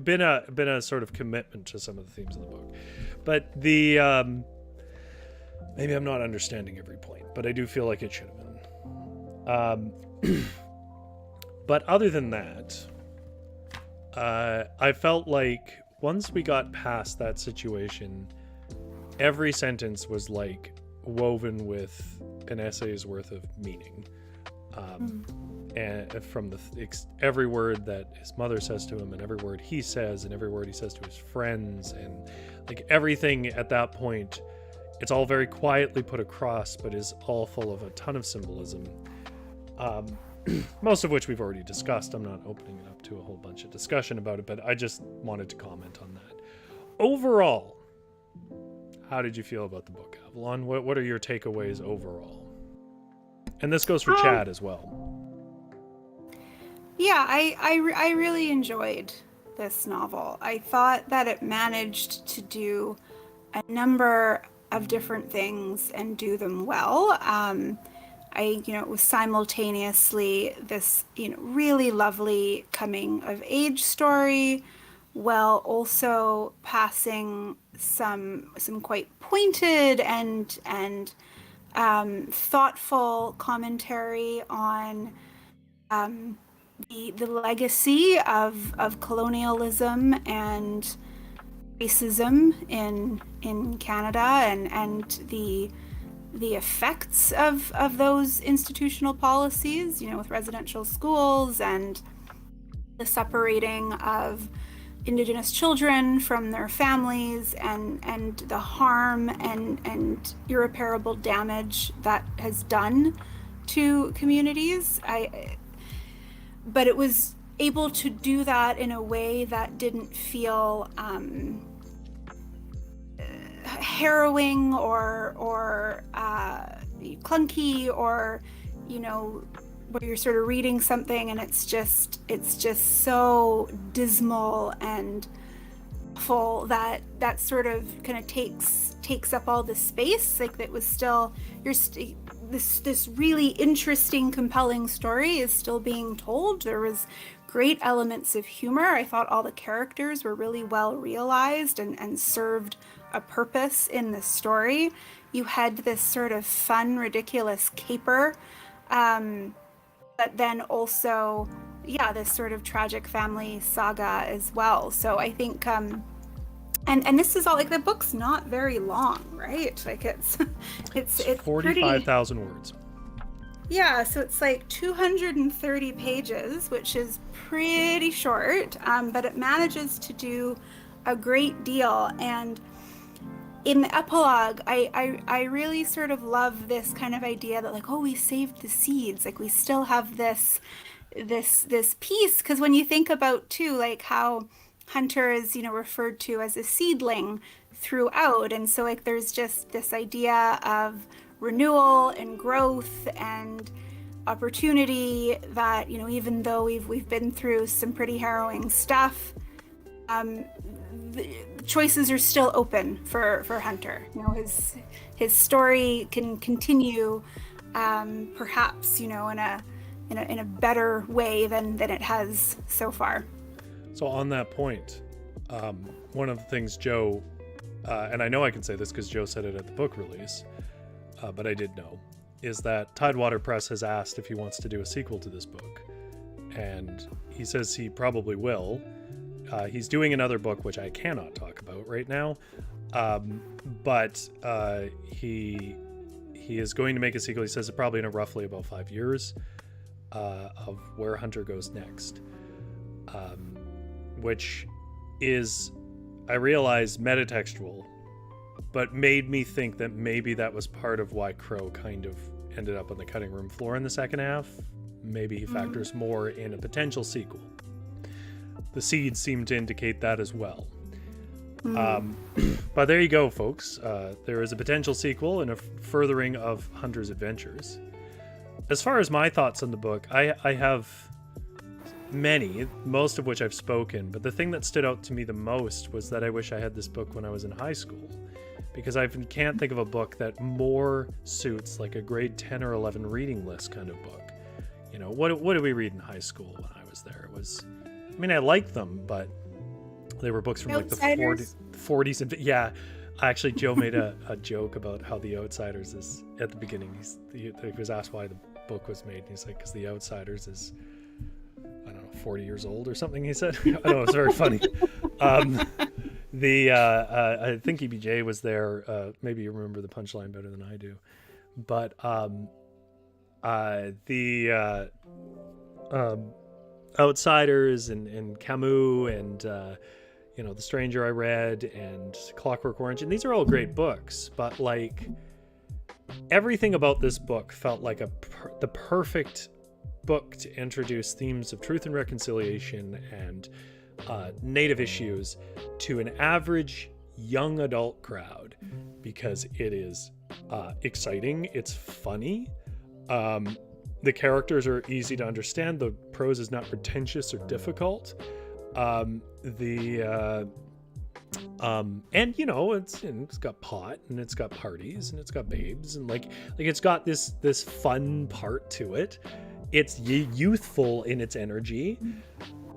been a sort of commitment to some of the themes of the book. But the maybe I'm not understanding every point, but I do feel like it should have been. But other than that, I felt like once we got past that situation, every sentence was, like, woven with an essay's worth of meaning. And from every word that his mother says to him, and every word he says, and every word he says to his friends, and, like, everything at that point, it's all very quietly put across, but is all full of a ton of symbolism. Most of which we've already discussed. I'm not opening it up to a whole bunch of discussion about it, but I just wanted to comment on that. Overall, how did you feel about the book, Avalon? What are your takeaways overall? And this goes for Chad as well. Yeah, I really enjoyed this novel. I thought that it managed to do a number of different things and do them well. It was simultaneously this, really lovely coming of age story, while also passing some quite pointed and thoughtful commentary on the legacy of colonialism and racism in Canada and the effects of those institutional policies, with residential schools and the separating of Indigenous children from their families, and the harm and irreparable damage that has done to communities. But it was able to do that in a way that didn't feel harrowing or clunky, or where you're sort of reading something and it's just so dismal and full that sort of kind of takes up all the space. Like, that was still this really interesting, compelling story is still being told. There was great elements of humor. I thought all the characters were really well realized and served a purpose in the story. You had this sort of fun, ridiculous caper, but then also, this sort of tragic family saga as well. So I think, and this is all, like, the book's not very long, right? Like, it's 45,000 words. Yeah, so it's like 230 pages, which is pretty short, but it manages to do a great deal. And in the epilogue, I really sort of love this kind of idea that, like, oh, we saved the seeds, like, we still have this piece. Because when you think about too, like, how Hunter is referred to as a seedling throughout, and so, like, there's just this idea of renewal and growth and opportunity that even though we've been through some pretty harrowing stuff, the choices are still open for Hunter. His story can continue, perhaps in a better way than it has so far. So on that point, one of the things Joe, and I know I can say this because Joe said it at the book release, but I did know, is that Tidewater Press has asked if he wants to do a sequel to this book, and he says he probably will. He's doing another book, which I cannot talk about right now, but he is going to make a sequel. He says it probably in roughly about 5 years, of where Hunter goes next, which is, I realize, metatextual, but made me think that maybe that was part of why Crow kind of ended up on the cutting room floor in the second half. Maybe he factors more in a potential sequel. The seeds seem to indicate that as well. But there you go, folks. There is a potential sequel and a furthering of Hunter's adventures. As far as my thoughts on the book, I have many, most of which I've spoken, but the thing that stood out to me the most was that I wish I had this book when I was in high school, because I can't think of a book that more suits like a grade 10 or 11 reading list kind of book. What did we read in high school when I was there? It was, I liked them, but they were books from like the 40s and yeah. Actually, Joe made a joke about how The Outsiders is at the beginning. He was asked why the book was made, and he's like, because The Outsiders is, I don't know, 40 years old or something. He said, I know, it's very funny. I think EBJ was there. Maybe you remember the punchline better than I do, but the Outsiders and Camus and The Stranger I Read and Clockwork Orange, and these are all great books, but like everything about this book felt like the perfect book to introduce themes of truth and reconciliation and Native issues to an average young adult crowd, because it is exciting, it's funny, the characters are easy to understand, the prose is not pretentious or difficult, and it's got pot and it's got parties and it's got babes and like it's got this fun part to it. It's youthful in its energy,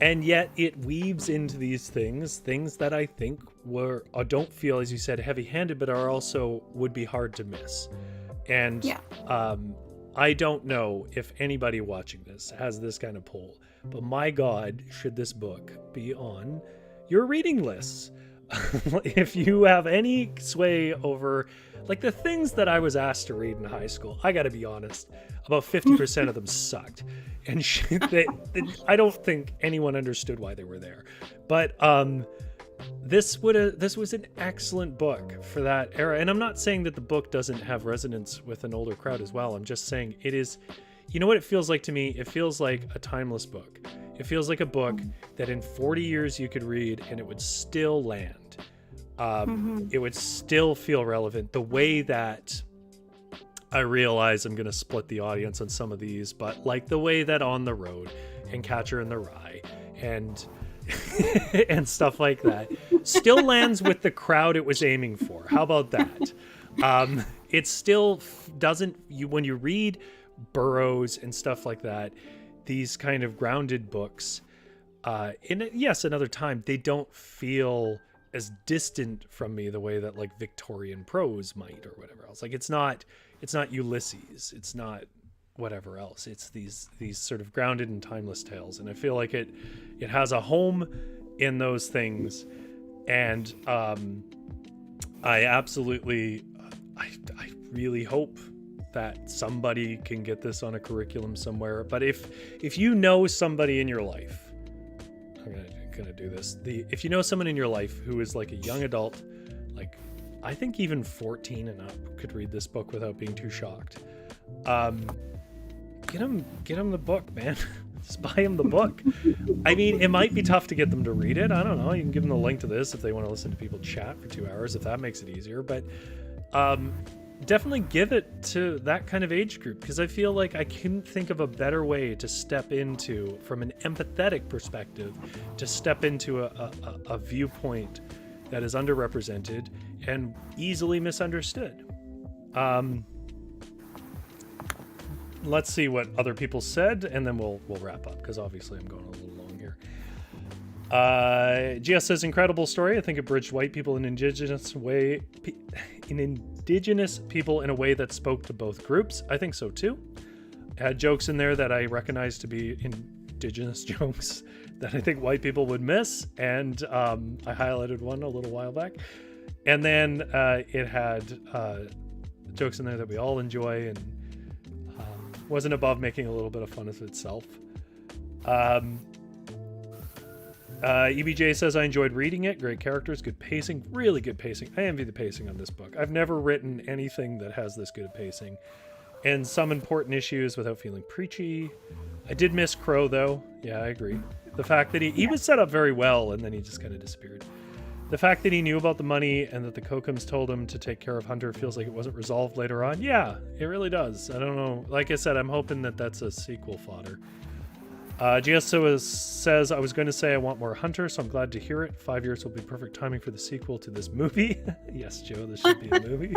and yet it weaves into these things that I think don't feel, as you said, heavy-handed, but are also would be hard to miss. And I don't know if anybody watching this has this kind of pull, but my God, should this book be on your reading lists? If you have any sway over Like the things that I was asked to read in high school, I got to be honest, about 50% of them sucked. And I don't think anyone understood why they were there. But this was an excellent book for that era. And I'm not saying that the book doesn't have resonance with an older crowd as well. I'm just saying it is, you know what it feels like to me? It feels like a timeless book. It feels like a book that in 40 years you could read and it would still land. It would still feel relevant. The way that I realize I'm going to split the audience on some of these, but like the way that On the Road and Catcher in the Rye and and stuff like that still lands with the crowd it was aiming for. How about that? It still doesn't, when you read Burroughs and stuff like that, these kind of grounded books, another time, they don't feel as distant from me the way that like Victorian prose might or whatever else. Like it's not Ulysses, it's not whatever else. It's these sort of grounded and timeless tales, and I feel like it has a home in those things. And I absolutely, I really hope that somebody can get this on a curriculum somewhere. But if you know somebody in your life, I'm gonna do this. If you know someone in your life who is like a young adult, like I think even 14 and up could read this book without being too shocked. Get them the book, man. Just buy them the book. I mean, it might be tough to get them to read it. I don't know. You can give them the link to this if they want to listen to people chat for 2 hours, if that makes it easier. But definitely give it to that kind of age group, because I feel like I couldn't think of a better way to step into, from an empathetic perspective, to step into a viewpoint that is underrepresented and easily misunderstood. Let's see what other people said, and then we'll wrap up, because obviously I'm going a little long here. GS says, incredible story. I think it bridged white people and indigenous people in a way that spoke to both groups. I think so too. It had jokes in there that I recognize to be indigenous jokes that I think white people would miss, and I highlighted one a little while back. And then it had jokes in there that we all enjoy, and wasn't above making a little bit of fun of itself. EBJ says, I enjoyed reading it. Great characters, good pacing, really good pacing. I envy the pacing on this book. I've never written anything that has this good pacing. And some important issues without feeling preachy. I did miss Crow, though. Yeah, I agree. The fact that he was set up very well, and then he just kind of disappeared. The fact that he knew about the money and that the Kokums told him to take care of Hunter feels like it wasn't resolved later on. Yeah, it really does. I don't know. Like I said, I'm hoping that that's a sequel fodder. GSO says, I was going to say I want more Hunter, so I'm glad to hear it. 5 years will be perfect timing for the sequel to this movie. Yes, Joe, this should be a movie.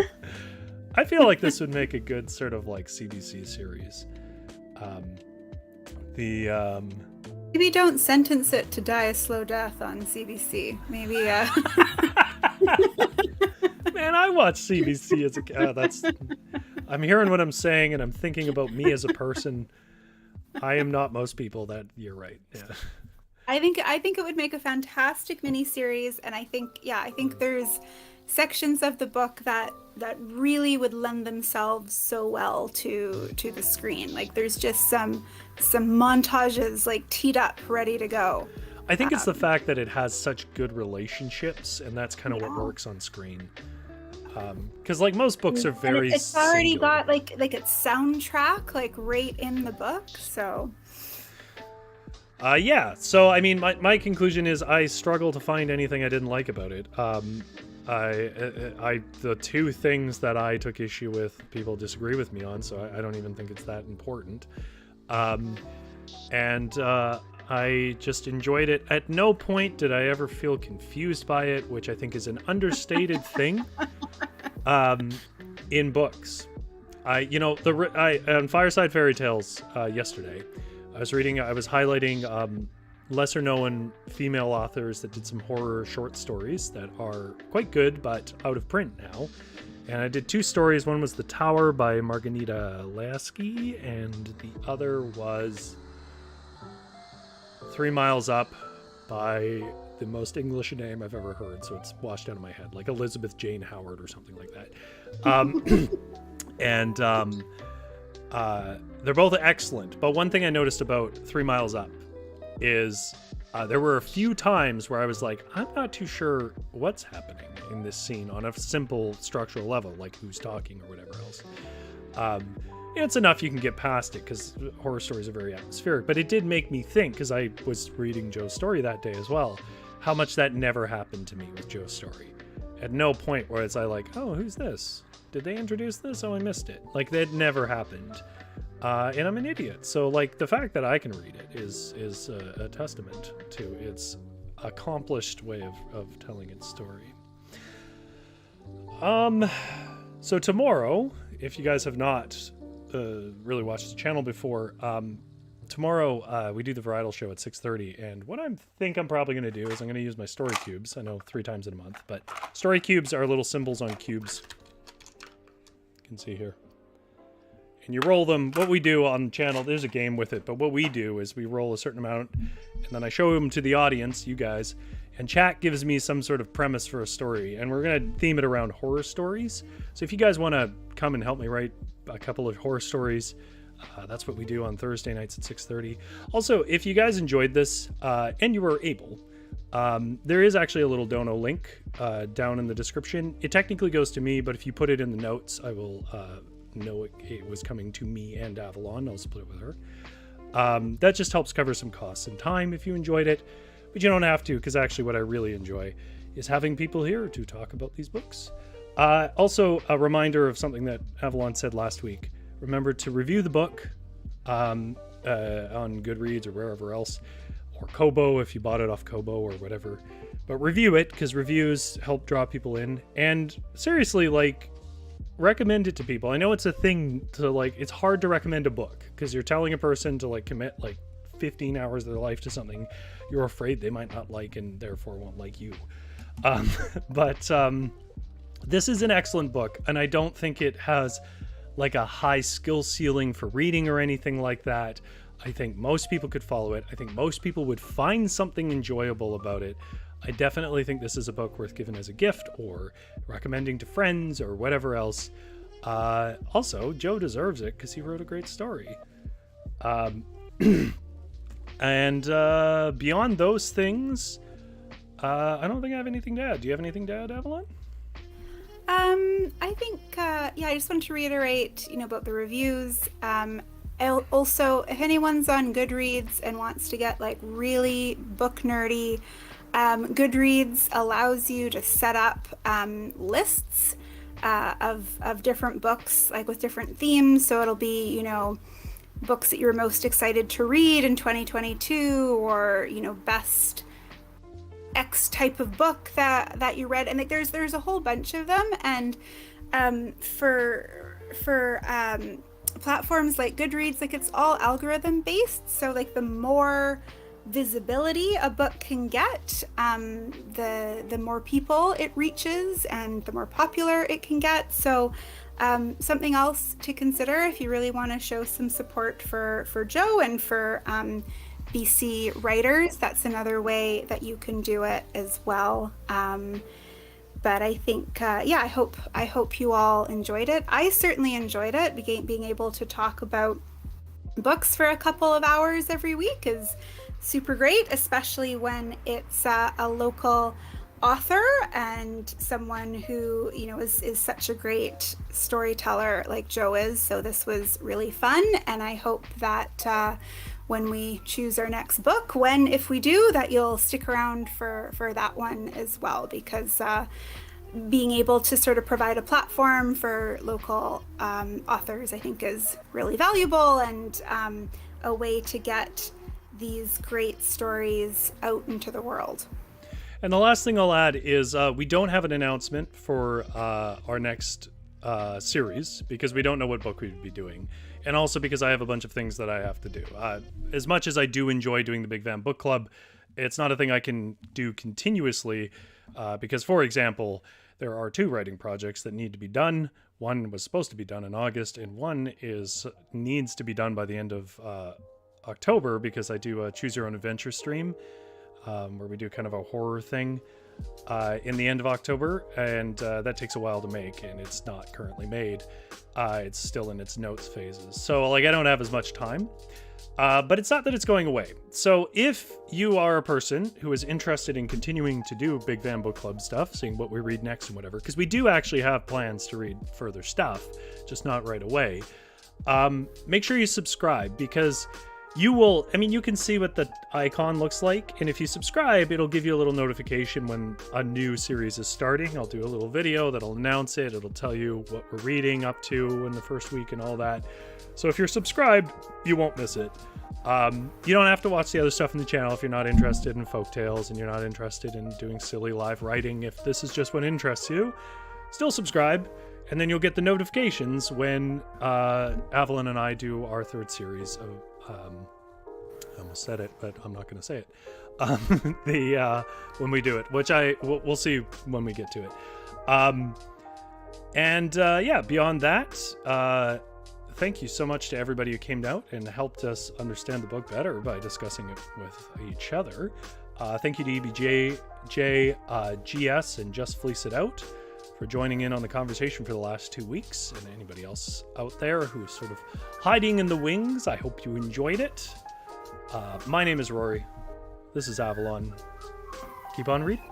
I feel like this would make a good sort of like CBC series. Maybe don't sentence it to die a slow death on CBC. Maybe. Man, I watched CBC as a kid. I'm hearing what I'm saying, and I'm thinking about me as a person. I am not most people. That you're right. Yeah. I think it would make a fantastic miniseries, and I think there's sections of the book that really would lend themselves so well to the screen. Like there's just some montages like teed up, ready to go. I think it's the fact that it has such good relationships, and that's kind of what works on screen. Because like most books are very it's already singular. got like its soundtrack like right in the book, so yeah. So I mean, my conclusion is I struggle to find anything I didn't like about it. The two things that I took issue with, people disagree with me on, so I don't even think it's that important. I just enjoyed it. At no point did I ever feel confused by it, which I think is an understated thing in books. On Fireside Fairy Tales yesterday, I was highlighting lesser known female authors that did some horror short stories that are quite good but out of print now. And I did two stories. One was The Tower by Margarita Lasky, and the other was 3 Miles Up by the most English name I've ever heard, so it's washed out of my head, like Elizabeth Jane Howard or something like that. And they're both excellent. But one thing I noticed about 3 Miles Up is there were a few times where I was like, I'm not too sure what's happening in this scene on a simple structural level, like who's talking or whatever else. It's enough you can get past it because horror stories are very atmospheric, but it did make me think, because I was reading Joe's story that day as well, how much that never happened to me with Joe's story. At no point where it's like, oh, who's this? Did they introduce this? Oh, I missed it. Like, that never happened. And I'm an idiot. So, like, the fact that I can read it is a testament to its accomplished way of telling its story. So tomorrow, if you guys have not really watched the channel before, tomorrow we do the Varietal Show at 6:30, and what I think I'm probably going to do is I'm going to use my story cubes. I know 3 times in a month, but story cubes are little symbols on cubes. You can see here. And you roll them. What we do on the channel, there's a game with it, but what we do is we roll a certain amount, and then I show them to the audience, you guys, and chat gives me some sort of premise for a story, and we're going to theme it around horror stories. So if you guys want to come and help me write a couple of horror stories, that's what we do on Thursday nights at 6:30. Also, if you guys enjoyed this, and you were able, there is actually a little dono link down in the description. It technically goes to me, but if you put it in the notes, I will know it was coming to me and Avalon. I'll split it with her. That just helps cover some costs and time if you enjoyed it, but you don't have to, because actually what I really enjoy is having people here to talk about these books. Also, a reminder of something that Avalon said last week. Remember to review the book on Goodreads or wherever else, or Kobo if you bought it off Kobo or whatever. But review it, because reviews help draw people in. And seriously, like, recommend it to people. I know it's a thing to, like, it's hard to recommend a book because you're telling a person to, like, commit like 15 hours of their life to something you're afraid they might not like and therefore won't like you. But this is an excellent book, and I don't think it has like a high skill ceiling for reading or anything like that. I think most people could follow it. I think most people would find something enjoyable about it. I definitely think this is a book worth giving as a gift or recommending to friends or whatever else. Also, Joe deserves it because he wrote a great story. And beyond those things, I don't think I have anything to add. Do you have anything to add, Avalon? I think, I just want to reiterate, about the reviews. Also, if anyone's on Goodreads and wants to get like really book nerdy, Goodreads allows you to set up lists of different books, like with different themes. So it'll be, books that you're most excited to read in 2022, or, best X type of book that you read. And like there's a whole bunch of them. And for platforms like Goodreads, like it's all algorithm based. So like the more visibility a book can get, the more people it reaches and the more popular it can get. So something else to consider if you really want to show some support for Joe and for BC writers, that's another way that you can do it as well. But I think, I hope you all enjoyed it. I certainly enjoyed it. Being able to talk about books for a couple of hours every week is super great, especially when it's a local author and someone who, is such a great storyteller like Joe is. So this was really fun, and I hope that when we choose our next book, if we do, that you'll stick around for that one as well, because being able to sort of provide a platform for local authors, I think, is really valuable, and a way to get these great stories out into the world. And the last thing I'll add is we don't have an announcement for our next series, because we don't know what book we'd be doing. And also because I have a bunch of things that I have to do. As much as I do enjoy doing the Big Van Book Club, it's not a thing I can do continuously because, for example, there are 2 writing projects that need to be done. One was supposed to be done in August, and one needs to be done by the end of October, because I do a Choose Your Own Adventure stream where we do kind of a horror thing in the end of October, and that takes a while to make, and it's not currently made. It's still in its notes phases, so like I don't have as much time. But it's not that it's going away. So if you are a person who is interested in continuing to do Big Van Book Club stuff, seeing what we read next and whatever, because we do actually have plans to read further stuff, just not right away, make sure you subscribe, because you will, I mean, you can see what the icon looks like, and if you subscribe, it'll give you a little notification when a new series is starting. I'll do a little video that'll announce it. It'll tell you what we're reading up to in the first week and all that. So if you're subscribed, you won't miss it. You don't have to watch the other stuff in the channel if you're not interested in folktales and you're not interested in doing silly live writing. If this is just what interests you, still subscribe, and then you'll get the notifications when Avalon and I do our third series of I almost said it, but I'm not going to say it. When we do it, which we'll see when we get to it. Yeah, beyond that, thank you so much to everybody who came out and helped us understand the book better by discussing it with each other. Thank you to EBJ, GS, and Just Fleece It Out for joining in on the conversation for the last 2 weeks, and anybody else out there who's sort of hiding in the wings. I hope you enjoyed it. My name is Rory. This is Avalon. Keep on reading.